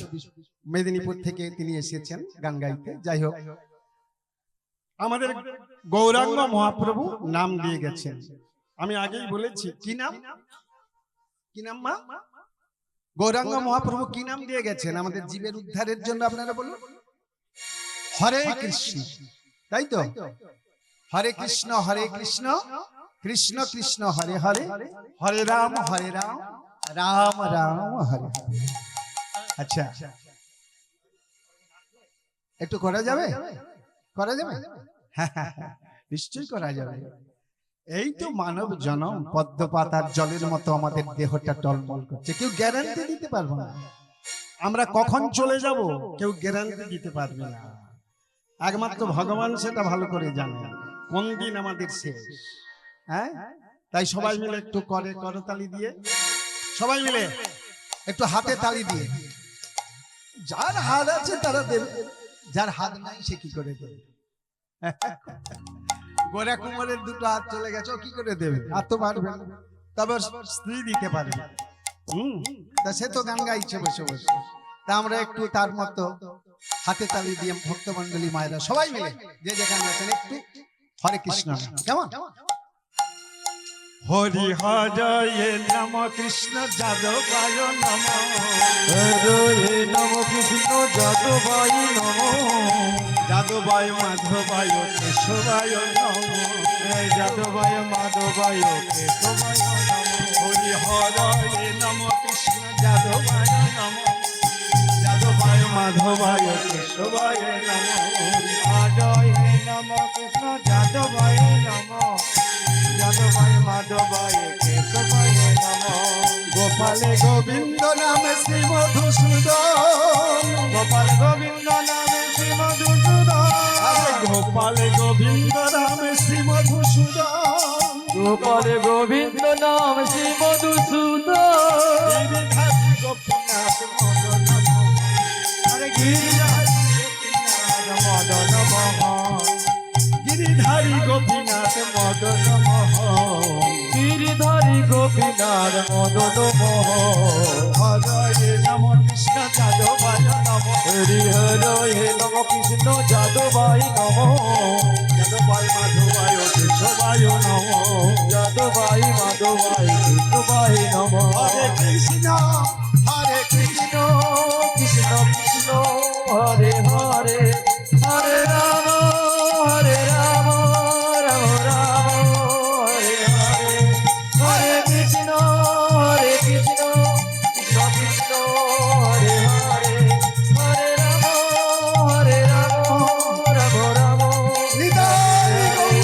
Speaker 1: মেদিনীপুর থেকে তিনি এসেছেন গান গাইতে। যাই হোক, আমাদের গৌরাঙ্গ মহাপ্রভু নাম দিয়ে গেছেন। আমি আগেই বলেছি, কি নাম, কি নাম মা? গৌরাঙ্গ মহাপ্রভু কি নাম দিয়ে গেছেন আমাদের জীবের উদ্ধারের জন্য? আপনারা বলুন, হরে কৃষ্ণ, তাই তো? হরে কৃষ্ণ কৃষ্ণ কৃষ্ণ হরে হরে, হরে রাম রাম রাম হরে হরে। আচ্ছা, একটু করা যাবে? করা যাবে? নিশ্চয়ই করা যাবে। এই তো মানব জনম, পদ্ম পাতার জলের মতো আমাদের দেহটা টলমল করছে। কেউ গ্যারান্টি দিতে পারবে না আমরা কখন চলে যাব, কেউ গ্যারান্টি দিতে পারবে না। একমাত্র ভগবান সেটা ভালো করে জানে কোন দিন আমাদের শেষ। হ্যাঁ, তাই সবাই মিলে একটু করতালি দিয়ে, সবাই মিলে একটু হাতে তালি দিয়ে, যার হাত আছে তারা দেবে, যার হাত নাই সে কি করে দেবে? গোরা কুমারের দুটো হাত চলে গেছে, ও কি করে দেবে? হাত তো পারবে না, তবে স্ত্রী দিতে পারবে। তা সে তো গান গাইছে বসে বসে। তা আমরা একটু তার মতো হাতে তালি দিয়ে ভক্তমণ্ডলী মায়েরা সবাই মিলে যে যেখানে আছেন একটু হরে কৃষ্ণ, কেমন? হরি হরে নম কৃষ্ণ যাদবায় নম।
Speaker 3: হরে নম কৃষ্ণ যাদবায় নম।
Speaker 1: যাদবায় মাধবায় কেশবায় নম।
Speaker 3: যাদবায় মাধবায় কেশবায় নম।
Speaker 1: হরি হরে নম কৃষ্ণ যাদবায় নম। যাদবায় মাধবায় কেশবায় নম।
Speaker 2: হরে নম কৃষ্ণ যাদবায় নম। যাদবায় মাধবায় কেশবায় নম।
Speaker 1: গোপালে গোবিন্দ নাম শ্রী মধুসূদন।
Speaker 2: গোপাল গোবিন্দ নামে শ্রী মধুসূদন।
Speaker 1: আরে গোপালে গোবিন্দ নাম শ্রী মধুসূদন।
Speaker 3: গোপাল গোবিন্দ নাম শ্রী মধুসূদন।
Speaker 1: গিরিধারী গোপীনাথ মদন মোহন।
Speaker 2: আরে গিরিধারী গোপীনাথ মদন মোহন।
Speaker 1: গিরিধারী গোপীনাথ মদন মোহন।
Speaker 3: গিরিধারী গোপীনাথ মদন মোহন।
Speaker 1: হরে নম কৃষ্ণ যাদবায় নম।
Speaker 3: হরি হরে নম কৃষ্ণ যাদবায় নম।
Speaker 1: যাদবায় মাধবায় কেশবায় নম।
Speaker 3: যাদবায় মাধবায় কেশবায় নম।
Speaker 1: হরে কৃষ্ণ
Speaker 3: কৃষ্ণ কৃষ্ণ কৃষ্ণ হরে হরে, হরে রাম রাম রাম হরে হরে, হরে কৃষ্ণ কৃষ্ণ কৃষ্ণ হরে হরে, হরে রাম রাম রাম
Speaker 1: নিতাই গৌর।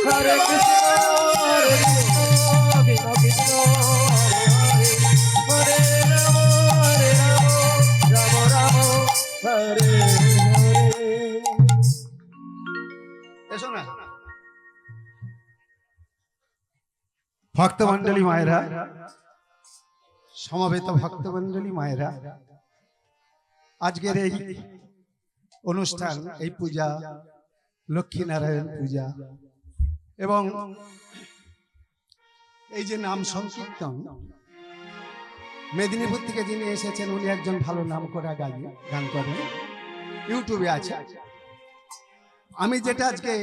Speaker 3: হরে কৃষ্ণ কৃষ্ণ কৃষ্ণ হরে হরে, হরে রাম রাম হরে হরে।
Speaker 1: এসো না ভক্তমণ্ডলী মায়েরা, সমবেত ভক্তমণ্ডলী মায়েরা, আজকের এই অনুষ্ঠান, এই পূজা লক্ষ্মীনারায়ণ পূজা, এবং এই যে নাম সংকীর্তন, মেদিনীপুর থেকে যিনি এসেছেন উনি একজন ভালো নাম করা গান করেন, ইউটিউবে আছে। আমি যেটা আজকে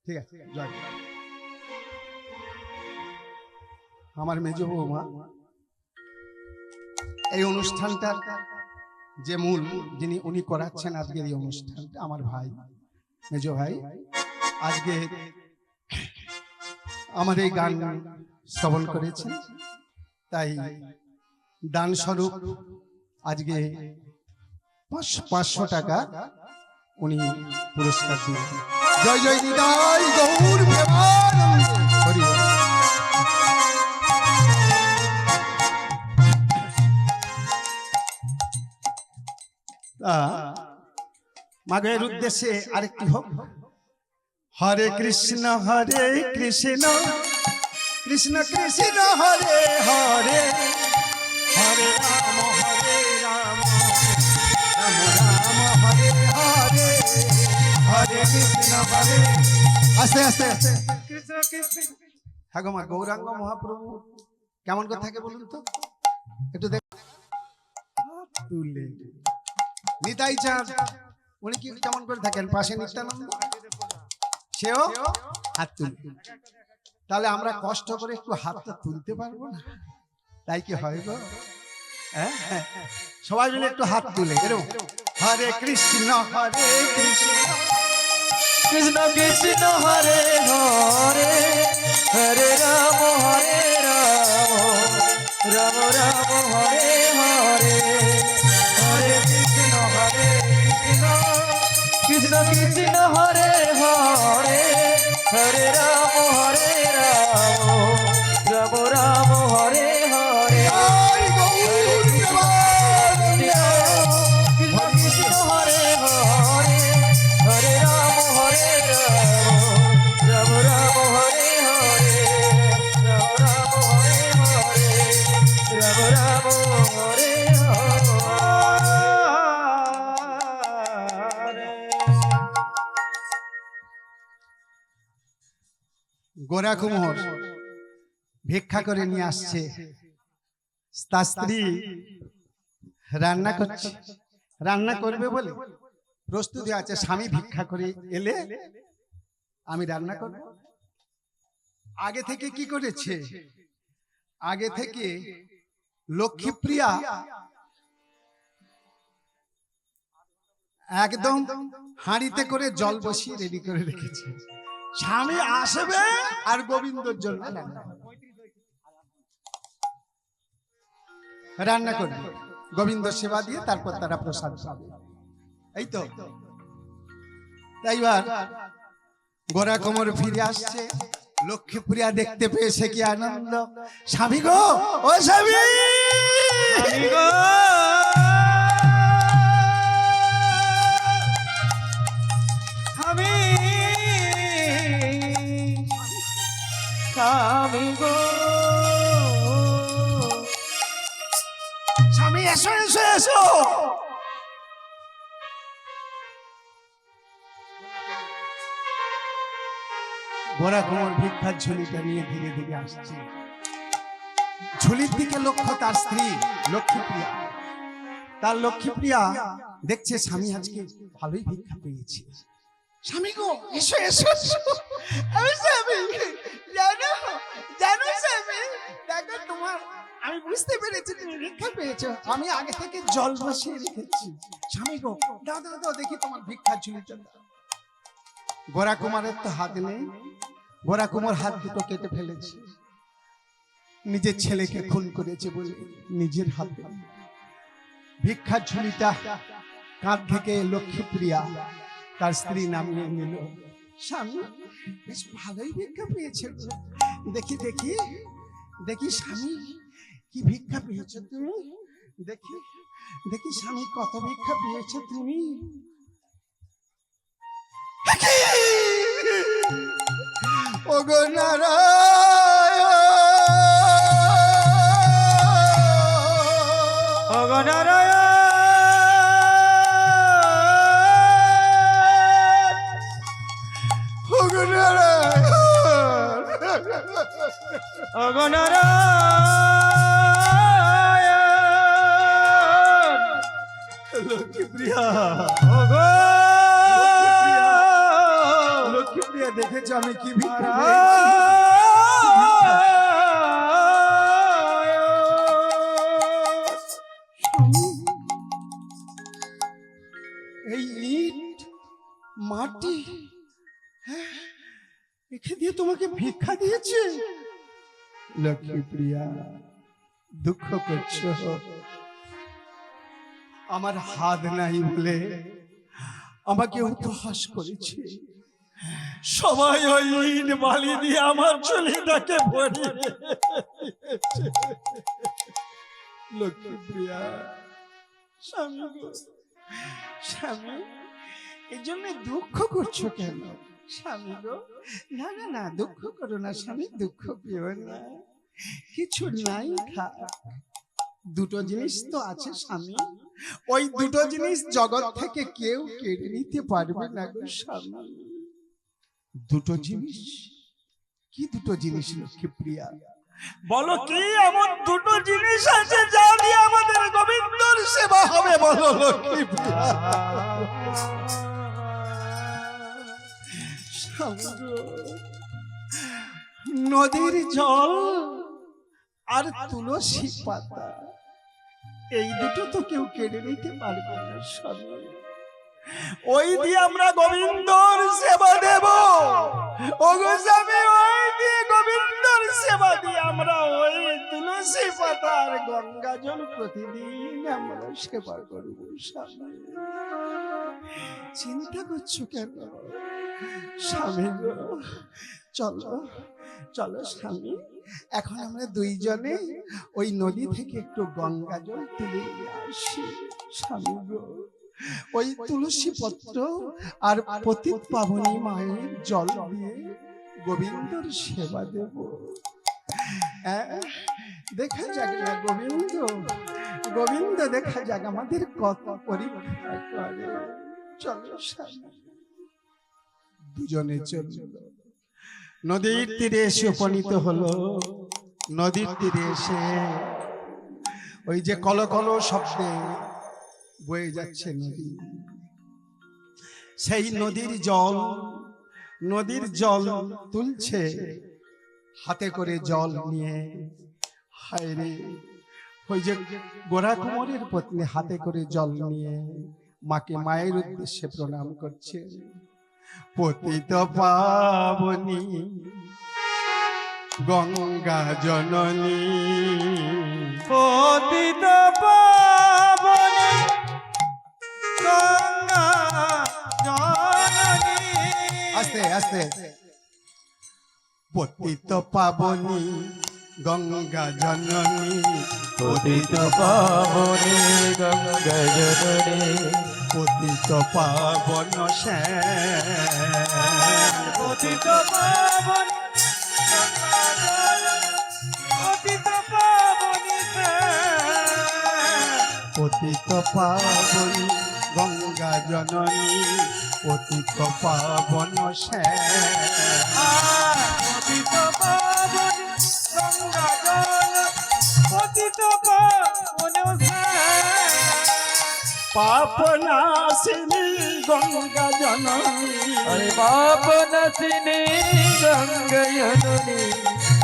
Speaker 1: ঠিক আছে, জয় আমার মেজ বৌমা, এই অনুষ্ঠানটার যে মূল যিনি উনি করাচ্ছেন আজকের এই অনুষ্ঠানটা আমার ভাই, মেজ ভাই। আজকে আমার এই গান শ্রবণ করেছেন, তাই দান স্বরূপ আজকে 500 টাকা উনি পুরস্কার দিয়েছেন। জয় জয় নিতাই গৌর প্রেমানন্দে হরি বল। মাগের উদ্দেশ্যে আরেকটি হোক। হরে কৃষ্ণ কৃষ্ণ কৃষ্ণ হরে হরে, হরে রাম রাম রাম হরে হরে, হরে কৃষ্ণ হরে। আস্তে আস্তে আস্তে কৃষ্ণ কৃষ্ণ। হ্যাঁ গো মা, গৌরাঙ্গ মহাপ্রভু কেমন করে থাকে বলুন তো, একটু দেখ। তুলে নিতাই চাঁদ উনি কি কেমন করে থাকেন? পাশে নিত্যানন্দ, সেও হাত তুলে। তাহলে আমরা কষ্ট করে একটু হাতটা তুলতে পারবো না? তাই কি হয় গো? সবাই মিলে একটু হাত তুলে এরকম, হরে কৃষ্ণ কৃষ্ণ
Speaker 3: কৃষ্ণ কৃষ্ণ হরে হরে, হরে রাম রাম রাম হরে হরে, হরে কৃষ্ণ কৃষ্ণ কৃষ্ণ হরে হরে, হরে রাম রাম রাম হরে হরে। কৃষ্ণ হরে হরে, হরে রাম রাম রাম হরে হরে, রাম হরে হরে, রাম হরে হরে।
Speaker 1: গোরা কুমোর ভিক্ষা করে নিয়ে আসছে, তার স্ত্রী রান্না করছে, রান্না করবে বলে প্রস্তুতি আছে। স্বামী ভিক্ষা করে এলে আমি রান্না করব। আগে থেকে কি করেছে? আগে থেকে লক্ষ্মীপ্রিয়া একদম হাঁড়িতে করে জল বসিয়ে রেডি করে রেখেছে। স্বামী আসবে আর গোবিন্দর জন্য রান্না করবে, গোবিন্দ সেবা দিয়ে তারপর তারা প্রসাদ পাবে। এই তো তাইবার গোরা কোমর ফিরে আসছে, লক্ষ্মীপ্রিয়া দেখতে পেয়েছে, কি আনন্দ। স্বামী গো, ও স্বামী
Speaker 2: গো আমি
Speaker 3: স্বামী গো,
Speaker 1: স্বামী এসো এসো এসো। গোরা কোমর ভিক্ষার ঝুলিটা নিয়ে ধীরে ধীরে আসছে। ঝুলির দিকে লক্ষ্য তার স্ত্রী লক্ষ্মীপ্রিয়া। তার লক্ষ্মীপ্রিয়া দেখছে স্বামী আজকে ভালোই ভিক্ষা পেয়েছে। স্বামী গো, এসো এসো এসো। আমি স্বামী, জানো জানো স্বামী, দেখো তোমার, আমি বুঝতে পেরেছি তুমি ভিক্ষা পেয়েছো। আমি আগে থেকে জল বসিয়ে রেখেছি। স্বামী গো, দাও দাও দাও, দেখি তোমার ভিক্ষার ঝুলিটা দাও। গোরা কুমারের তো হাত নেই, গোরা কুমার হাত দুটো কেটে ফেলেছে। নিজের ছেলেকে খুন করেছে বলে নিজের হাতে ভিক্ষার ঝুলিটা কাঁধ থেকে লক্ষ্মীপ্রিয়া তার স্ত্রী নামিয়ে নিল। স্বামী বেশ ভালোই ভিক্ষা পেয়েছে, দেখি দেখি দেখি স্বামী কি ভিক্ষা পেয়েছো তুমি, দেখি দেখি স্বামী কত ভিক্ষা পেয়েছো তুমি। ওগো নারায়ণ,
Speaker 2: ওগো নারায়ণ,
Speaker 1: ওগো নারায়ণ, লক্ষ্মীপ্রিয়া,
Speaker 2: ওগো
Speaker 1: লক্ষ্মীপ্রিয়া, দেখেছো আমি কি ভিক্ষা এই ইট মাটি, হ্যাঁ, একে দিয়ে তোমাকে ভিক্ষা দিয়েছে? লক্ষ্মীপ্রিয়া, দুঃখ করছো? আমার হাত নাই বলে আমাকে উপহাস করেছে। সবাই ওই ইট বালি দিয়ে আমার চুলিটাকে ভরিয়ে দিয়েছে। লক্ষ্মীপ্রিয়া, স্বামী গো, স্বামী, এই জন্য দুঃখ করছো কেন স্বামী গো? না না না, দুঃখ করো না স্বামী, দুঃখ পেও না, কিছু নাই। দুটো জিনিস তো আছে স্বামী, ওই দুটো জিনিস জগৎ থেকে কেউ কেড়ে নিতে পারবে না গো স্বামী। দুটো জিনিস? কি দুটো জিনিস লক্ষ্মীপ্রিয়া? বলো কি এমন দুটো জিনিস আছে যা দিয়ে আমাদের গোবিন্দর সেবা হবে? বলো লক্ষ্মীপ্রিয়া। নদীর জল আর তুলসী পাতা, এই দুটো তো কেউ কেড়ে নিতে পারবে না স্বামী। ওই দিয়ে আমরা গোবিন্দর সেবা দেব। ওগো স্বামী, ওই দিয়ে গোবিন্দর সেবা দিয়ে আমরা ওই তুলসী পাতা আর গঙ্গা জল প্রতিদিন আমরা সেবা করব স্বামী। চিন্তা করছো কেন স্বামী গো? চলো চলো স্বামী, এখন আমরা দুইজনে ওই নদী থেকে একটু গঙ্গা জল তুলে নিয়ে আসি স্বামী গো। ওই তুলসী পত্র আর পতিত পাবনী মায়ের জল দিয়ে গোবিন্দর সেবা দেব। দেখা যাক না গোবিন্দ, গোবিন্দ দেখা যাক আমাদের কত পরীক্ষা করে। চলো স্বামী, দুজনে চলল। নদীর তীরে এসে উপনীত হলো। নদীর তীরে এসে ওই যে কলকল শব্দে বয়ে যাচ্ছে নদী, সেই নদীর জল তুলছে হাতে করে জল নিয়ে। হায় রে, ওই যে গোরা কুমারের পত্নী হাতে করে জল নিয়ে মাকে, মায়ের উদ্দেশ্যে প্রণাম করছে। পতিত পাবনী গঙ্গা জননী,
Speaker 2: পতিত পাবনী গঙ্গা জননী।
Speaker 1: আস্তে আস্তে। পতিত পাবনী গঙ্গা জননী,
Speaker 3: পতিত পাবনী গঙ্গা জননী,
Speaker 1: পতিত পাবন শ্যাম,
Speaker 2: পতিত পাবনী গঙ্গা জননী, পতিত পাবনী
Speaker 1: পতিত পাবনী গঙ্গা জননী, পতিত পাবন শ্যাম,
Speaker 2: পতিত পাবনী গঙ্গা জননী, পতিত পাবনী
Speaker 1: পাপ নাশিনী গঙ্গা জননী,
Speaker 3: अरे पाप नसिनी गंगा जननी,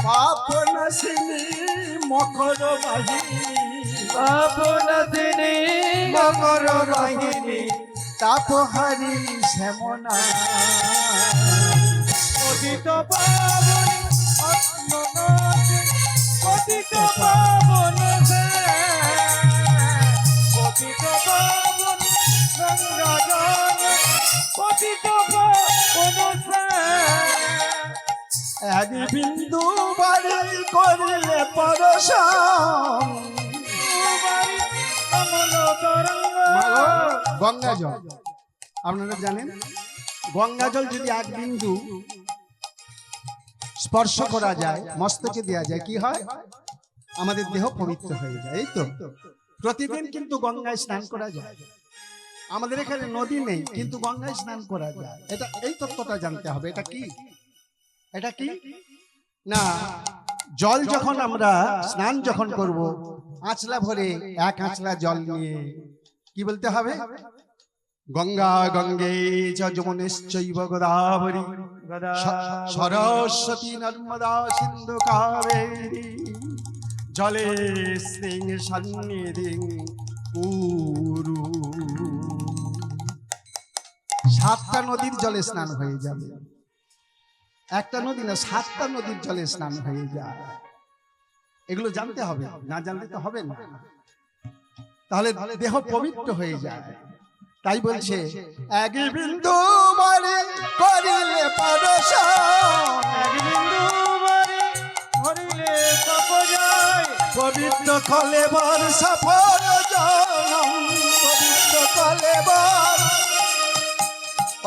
Speaker 1: পাপ নাশিনী মকর বাহিনী,
Speaker 3: पाप नसिनी
Speaker 1: মকর বাহিনী তাপহারি শ্যামনা,
Speaker 2: পতিত পাবনী অন্ননাথ, পতিত পাবনী পতিত পাবনী গঙ্গা জননী, পতিত পাবনী
Speaker 1: এক বিন্দু বাড়ি করিলে পরশম।
Speaker 2: কমল তরঙ্গ।
Speaker 1: গঙ্গা জল আপনারা জানেন, গঙ্গা জল যদি এক বিন্দু স্পর্শ করা যায়, মস্তকে দেওয়া যায়, কি হয়? আমাদের দেহ পবিত্র হয়ে যায়। এই তো প্রতিদিন কিন্তু গঙ্গায় স্নান করা যায়। আমাদের এখানে নদী নেই, কিন্তু গঙ্গায় স্নান করা যায়। এটা, এই তত্ত্বটা জানতে হবে। এটা কি? এটা কি না, জল যখন আমরা স্নান যখন করব, আঁচলা ভরে এক আঁচলা জল নিয়ে কি বলতে হবে? গঙ্গা গঙ্গে চ যমুনেশ্চৈব গোদাবরী সরস্বতী নর্মদা সিন্ধু কাবেরী জলে সিং সন্নিধিং কুরু। 7টা নদীর জলে স্নান হয়ে যাবে। একটা নদী না, 7টা নদীর জলে স্নান হয়ে যায়। এগুলো জানতে হবে, না জানলে তো হবে না। তাহলে দেহ পবিত্র হয়ে যায়। তাই বলছে এক বিন্দু মারে করিলে পরশন,
Speaker 2: এক বিন্দু মারে ধরিলে পাপ যায়,
Speaker 1: পবিত্র কলেবর সফল জনম, পবিত্র কলেবর।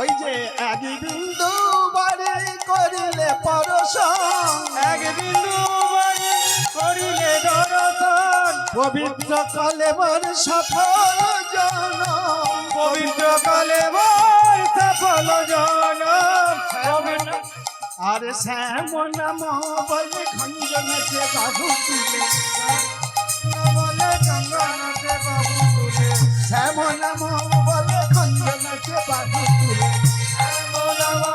Speaker 1: ওই যে এক বিন্দু মারে করিলে পরশন,
Speaker 2: এক বিন্দু মারে করিলে দর্শন,
Speaker 1: পবিত্র কলেবর সফল জনম,
Speaker 2: পবিত্র কলেবর সফল জনম।
Speaker 1: আর শ্যাম নাম বলে খঞ্জনতে বাহু তুলে,
Speaker 2: বলে চন্দনতে বাহু তুলে,
Speaker 1: শ্যাম নাম বলে খঞ্জনতে বাহু তুলে,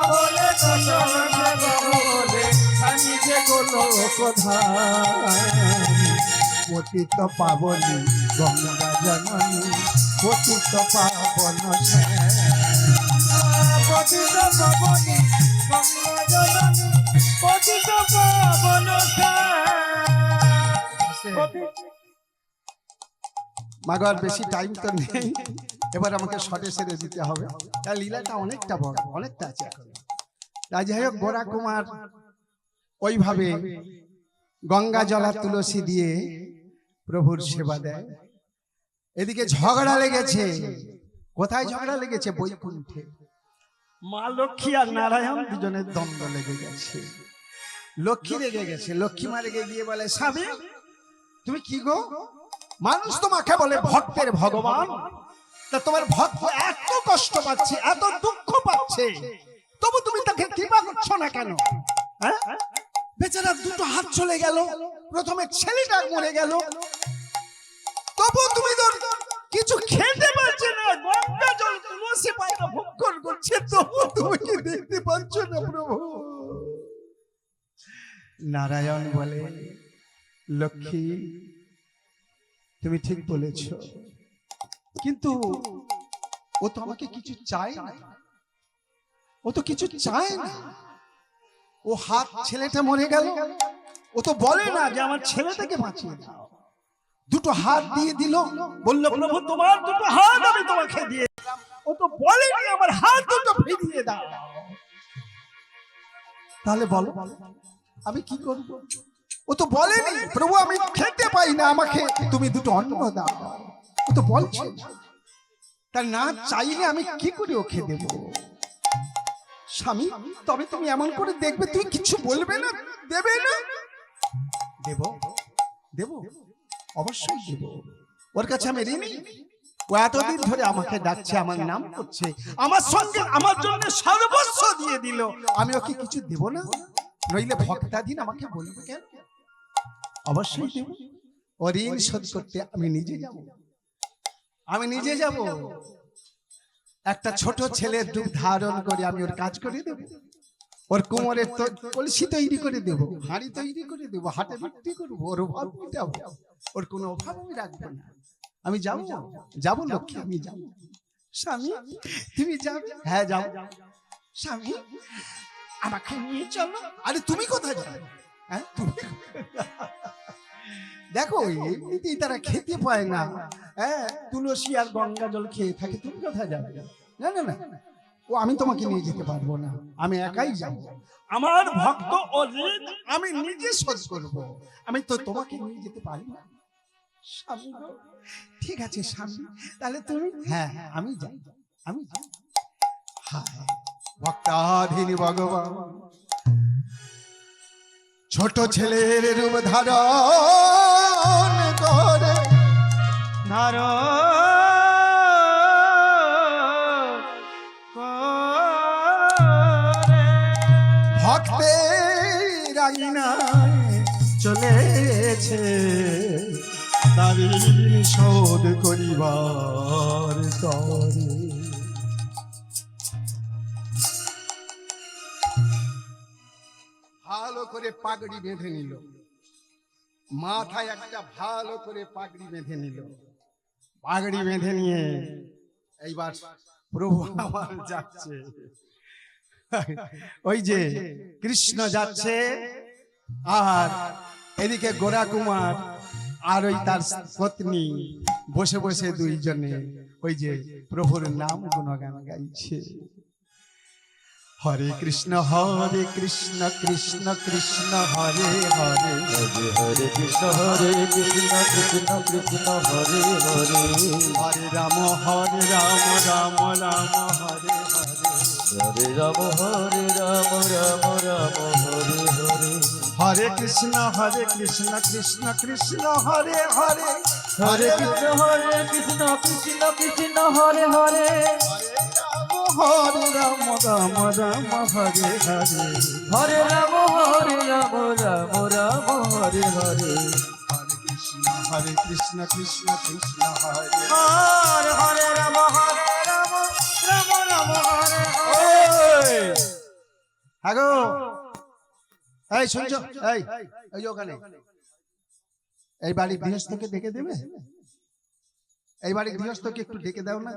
Speaker 2: বলে চন্দনতে বাহু তুলে,
Speaker 1: আমি যে গোলক ধাম, পতিত পাবনী গঙ্গা জননী, পতিত পাবন
Speaker 2: পতিত পাবনী গঙ্গা জননী, পতিত পাবন
Speaker 1: মাগো। আর বেশি টাইম তো নেই, এবার আমাকে শর্টে সেরে দিতে হবে। তার লীলাটা অনেকটা বড়, অনেকটা আছে এখন। তাই যাই হোক, গোরা কুমার ওইভাবে গঙ্গা জলা তুলসী দিয়ে প্রভুর সেবা দেয়। এদিকে ঝগড়া লেগেছে। কোথায় ঝগড়া লেগেছে? বৈকুণ্ঠে। মা লক্ষ্মী আর নারায়ণ দুজনের দ্বন্দ্ব লেগে গেছে। লক্ষ্মী রেগে গেছে। লক্ষ্মী মা রেগে গিয়ে বলে, স্বামী তুমি কি গো, মানুষ তোমাকে বলে ভক্তের ভগবান, তা তোমার ভক্ত এত কষ্ট পাচ্ছে, এত দুঃখ পাচ্ছে, তবু তুমি তাকে কৃপা করছো না কেন? হ্যাঁ, বেচারা দুটো হাত চলে গেল, প্রথমে ছেলেটা মরে গেল, তবু তুমি তো কিছু খেতে পারছে না, গঙ্গা জল তুলসী পাতা ভক্ষণ করছে, তবু তুমি কি দেখতে পাচ্ছ না প্রভু? নারায়ণ বলে, লক্ষ্মী তুমি ঠিক বলেছ, কিন্তু ও তো আমাকে কিছু চায় না, ও তো কিছু চায় না। ও হাত, ছেলেটা মরে গেল, ও তো বলে না যে আমার ছেলেটাকে বাঁচিয়ে দাও। দুটো হাত দিয়ে দিল, বলল প্রভু তোমার দুটো হাত আমি তোমাকে দিয়ে দিলাম। ও তো বলেনি আমার হাত দুটো ফিরিয়ে দাও। তাহলে বলো আমি কি করব? ও তো বলেনি প্রভু আমি খেতে পাই না, আমাকে তুমি দুটো অন্ন দাও। ও তো বলছে, তার না চাইলে আমি কি করে ওকে দেব? স্বামী তবে তুমি এমন করে দেখবে, তুই কিছু বলবে না, দেবে না? দেব, দেব, অবশ্যই দেব। ওর কাছে আমি ঋণী। ও এতদিন ধরে আমাকে ডাকছে, আমার নাম করছে, আমার সঙ্গে আমার জন্য সর্বস্ব দিয়ে দিল, আমি ওকে কিছু দেব না? নইলে ভক্তাধীন আমাকে বলবে কেন? অবশ্যই দেব। ও ঋণ শোধ করতে আমি নিজে যাব, আমি নিজে যাব। একটা ছোট ছেলের রূপ ধারণ করে আমি ওর কাজ করে দেব। ওর কোমরের কলসি তৈরি করে দেব, হাঁড়ি তৈরি করে দেব, হাটে বিক্রি করবো, ওর অভাব মেটাবো, ওর কোনো অভাব আমি রাখবো না। আমি যাবো, যাবো লক্ষ্মী, আমি যাবো। স্বামী তুমি যাবে? হ্যাঁ যাও। স্বামী আমাকে নিয়ে চলো। আরে তুমি কোথায় যাবে? হ্যাঁ তুমি দেখো এমনিতেই তারা খেতে পায় না, হ্যাঁ তুলসী আর গঙ্গা জল খেয়ে থাকে, তুমি কোথায় যাবে? না না না, ও আমি তোমাকে নিয়ে যেতে পারবো না, আমি একাই যাব। আমার ভক্ত ও ঋণ আমি নিজে শোধ করব, আমি তো তোমাকে নিয়ে যেতে পারি না। স্বামী গো, ঠিক আছে স্বামী, তাহলে তুমি? হ্যাঁ হ্যাঁ আমি যাই, আমি যাই। হায় ভক্তাধীন ভগবান, ছোট ছেলের রূপ ধারণ করে, ভক্তের আঙিনায় চলেছে, দাবি শোধ করিবার তরে। ভালো করে পাগড়ি বেঁধে নিল, মাথায় একটা ভালো করে পাগড়ি বেঁধে নিল। পাগড়ি বেঁধে নিয়ে এইবার প্রভু আমার যাচ্ছে, ওই যে কৃষ্ণ যাচ্ছে, আর এদিকে গোরা কুমার আর ওই তার পত্নী বসে বসে দুইজনে ওই যে প্রভুর নাম গুণগান গাইছে। হরে কৃষ্ণ কৃষ্ণ কৃষ্ণ হরে হরে,
Speaker 3: হরে কৃষ্ণ কৃষ্ণ কৃষ্ণ হরে হরে,
Speaker 1: হরে রাম রাম রাম হরে হরে,
Speaker 3: হরে রাম রাম রাম হরে হরে,
Speaker 1: হরে কৃষ্ণ কৃষ্ণ কৃষ্ণ হরে হরে,
Speaker 3: হরে কৃষ্ণ কৃষ্ণ কৃষ্ণ হরে হরে,
Speaker 1: হরে রাম রাম রাম হরে হরে,
Speaker 3: হরে রাম রাম রাম হরে হরে,
Speaker 1: হরে কৃষ্ণ কৃষ্ণ কৃষ্ণ হরে হরে, হরে রাম রাম রাম হরে হরে। আগো এই শুনছো, এই এই ওখানে এই বাড়ির গৃহস্থকে ডেকে দেবে, এই বাড়ির গৃহস্থকে একটু ডেকে দাও না।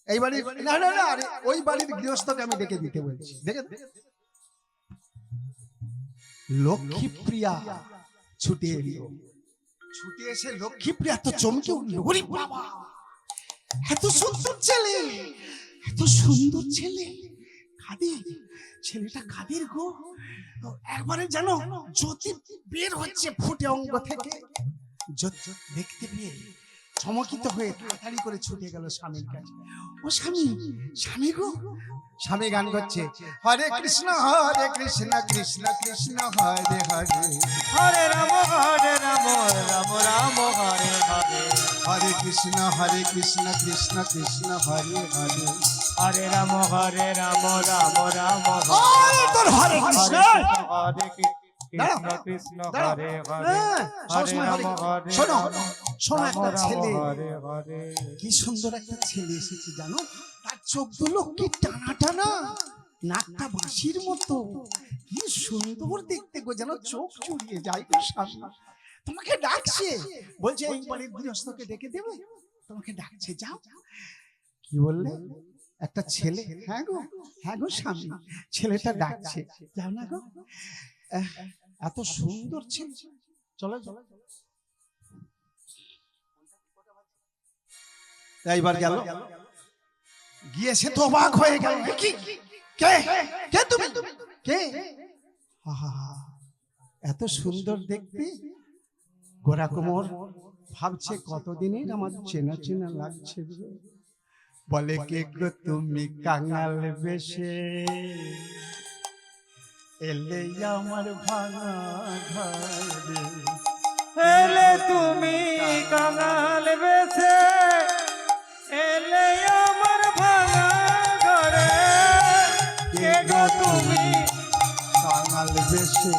Speaker 1: এই বাড়ির না না না, আরে ওই বাড়ির গৃহস্থকে আমি ডেকে দিতে বলছি, ডেকে দে। লক্ষ্মীপ্রিয়া ছুটে এলো, ছুটে এসে লক্ষ্মীপ্রিয়া তো চমকে উঠল, ওরে বাবা এত সুন্দর ছেলে, এত সুন্দর ছেলে, কাদের ছেলেটা, কাদের গো, একবারে জানো জ্যোতি বের হচ্ছে ফুটে অঙ্গ থেকে। দেখতে পেয়ে চমকিত হয়ে তাড়াতাড়ি করে ছুটে গেল স্বামীর কাছে। ও স্বামী, স্বামী গো, স্বামী গান করছে, হরে কৃষ্ণ কৃষ্ণ কৃষ্ণ হরে হরে,
Speaker 3: হরে রাম রাম রাম হরে হরে,
Speaker 1: হরে কৃষ্ণ কৃষ্ণ কৃষ্ণ হরে হরে,
Speaker 3: হরে রাম রাম রাম
Speaker 1: ওই তোর হরে কৃষ্ণ,
Speaker 3: হরে কৃষ্ণ কৃষ্ণ হরে হরে, হরে রাম
Speaker 1: শোনো শোনো, একটা ছেলে,
Speaker 3: হরে হরে,
Speaker 1: কি সুন্দর একটা ছেলে এসেছে জানো, তার চোখ দুলো কি টানা টানা, নাকটা বাঁশির মতো, কি সুন্দর দেখতে গো, যেন চোখ জুড়িয়ে যায় গো স্বামী। তোমাকে ডাকছে, বলছে এই বাড়ির গৃহস্থকে ডেকে দেবে, তোমাকে ডাকছে, যাও। কি বললে? একটা ছেলে? হ্যাঁ গো স্বামী, ছেলেটা ডাকছে, যাও না গো, এত সুন্দর ছেলে, চলো চলো। এইবার গেল, গিয়ে সে তো অবাক হয়ে গেল, কি কে কে তুমি, কে, এত সুন্দর দেখতে। গোরা কুমার ভাবছে কতদিনের আমার চেনা চেনা লাগছে, বলে কে গো তুমি কাঙাল বেশে এলে আমার ভাঙা ঘরে,
Speaker 3: এলে তুমি কাঙাল বেশে, এলে আমার ভাঙা ঘরে, কে গো তুমি
Speaker 1: কাঙাল বেশে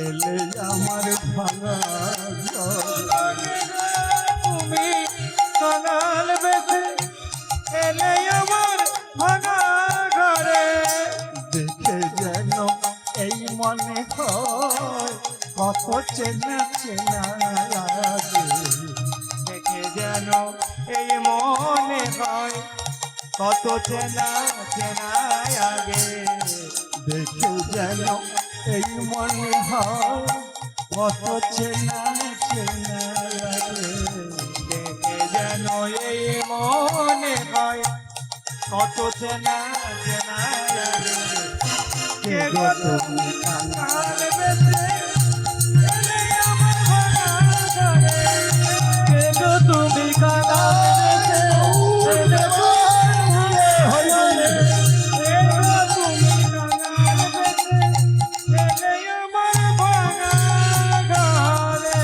Speaker 1: এলে আমার ভাঙা ঘরে,
Speaker 3: তুমি কাঙাল বেশে, এলে আমার ভাঙা ঘরে,
Speaker 1: দেখে যেন এই মনে হয় কত চেনা চেনা লাগে,
Speaker 3: দেখে যেন এই মনে হয় কত চেনা চেনা আগে,
Speaker 1: দেখে যেন এই মনে হয় কত চেনা চেনা লাগে,
Speaker 3: দেখে যেন এই মনে হয় কত চেনা চেনা লাগে, কে গো তুমি কাঙাল বেশে, এলে আমার ভাঙা ঘরে, কে গো তুমি কাঙাল বেশে, এলে আমার ভাঙা ঘরে, কে গো তুমি কাঙাল বেশে, এলে আমার ভাঙা ঘরে।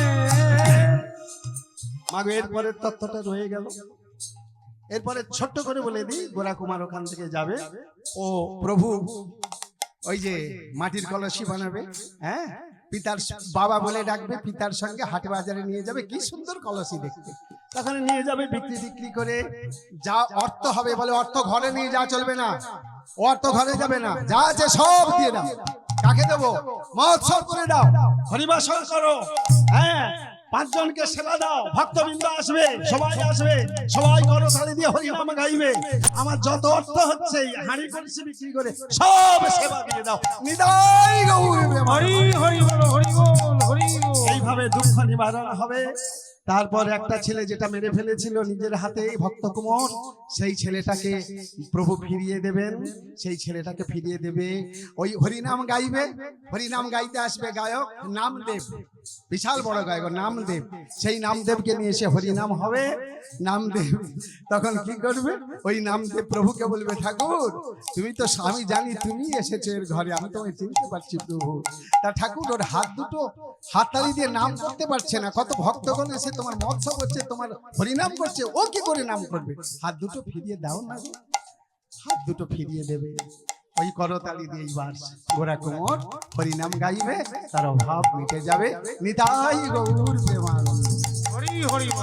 Speaker 1: মাগো এরপরের তথ্যটা রয়ে গেল। এরপরে ছোট্ট করে বলে দিই, গোরা কুমার ওখান থেকে যাবে, ও প্রভু ওই যে মাটির কলসি বানাবে, হ্যাঁ, পিতার বাবা বলে ডাকবে, পিতার সঙ্গে হাটে বাজারে নিয়ে যাবে, কি সুন্দর কলসি দেখতে, তখন নিয়ে যাবে বিক্রি করে যা অর্থ হবে, বলে অর্থ ঘরে নিয়ে যা চলবে না, ও অর্থ ঘরে যাবে না, যা আছে সব দিয়ে দাও। কাকে দেবো? মহোৎসব করে দাও, হরিবাসর করো, হ্যাঁ 5 জনকে সেবা দাও, ভক্তবৃন্দ আসবে, সবাই করো তালি দিয়ে হরিনাম গাইবে। আমার যত অর্থ হচ্ছে হাঁড়ি কলসি বিক্রি করে সব সেবা দিয়ে দাও। নিতাই গৌর
Speaker 2: হরি হরি বল, হরি বল, হরি বল।
Speaker 1: এইভাবে দুঃখ নিবারণ হবে। তারপর একটা ছেলে যেটা মেরে ফেলেছিল নিজের হাতে ভক্ত কুমোর, সেই ছেলেটাকে প্রভু ফিরিয়ে দেবেন, সেই ছেলেটাকে ফিরিয়ে দেবে। ওই হরিনাম গাইবে, হরিনাম গাইতে আসবে গায়ক নামদেব, বিশাল বড় গায়ক নামদেব। সেই নামদেবকে নিয়ে এসে হরিনাম হবে। নামদেব তখন কি করবে? ওই নামদেব প্রভুকে বলবে, ঠাকুর তুমি তো, আমি জানি তুমি এসেছো এর ঘরে, আমি তোমায় চিনতে পারছি প্রভু। তা ঠাকুর ওর হাত দুটো হাততালি দিয়ে নাম করতে পারছে না, কত ভক্তগণ এসে তোমার মৎস্য করছে, তোমার হরিনাম করছে, ও কি করে নাম করবে? হাত দুটো ফিরিয়ে দাও না। হাত দুটো ফিরিয়ে দেবে, ওই করতালি দিয়ে এইবার গোরা কুমোর হরিনাম গাইবে, তার অভাব মিটে যাবে। নিতাই গৌর প্রেমানন্দ।
Speaker 2: হরি হরি বল।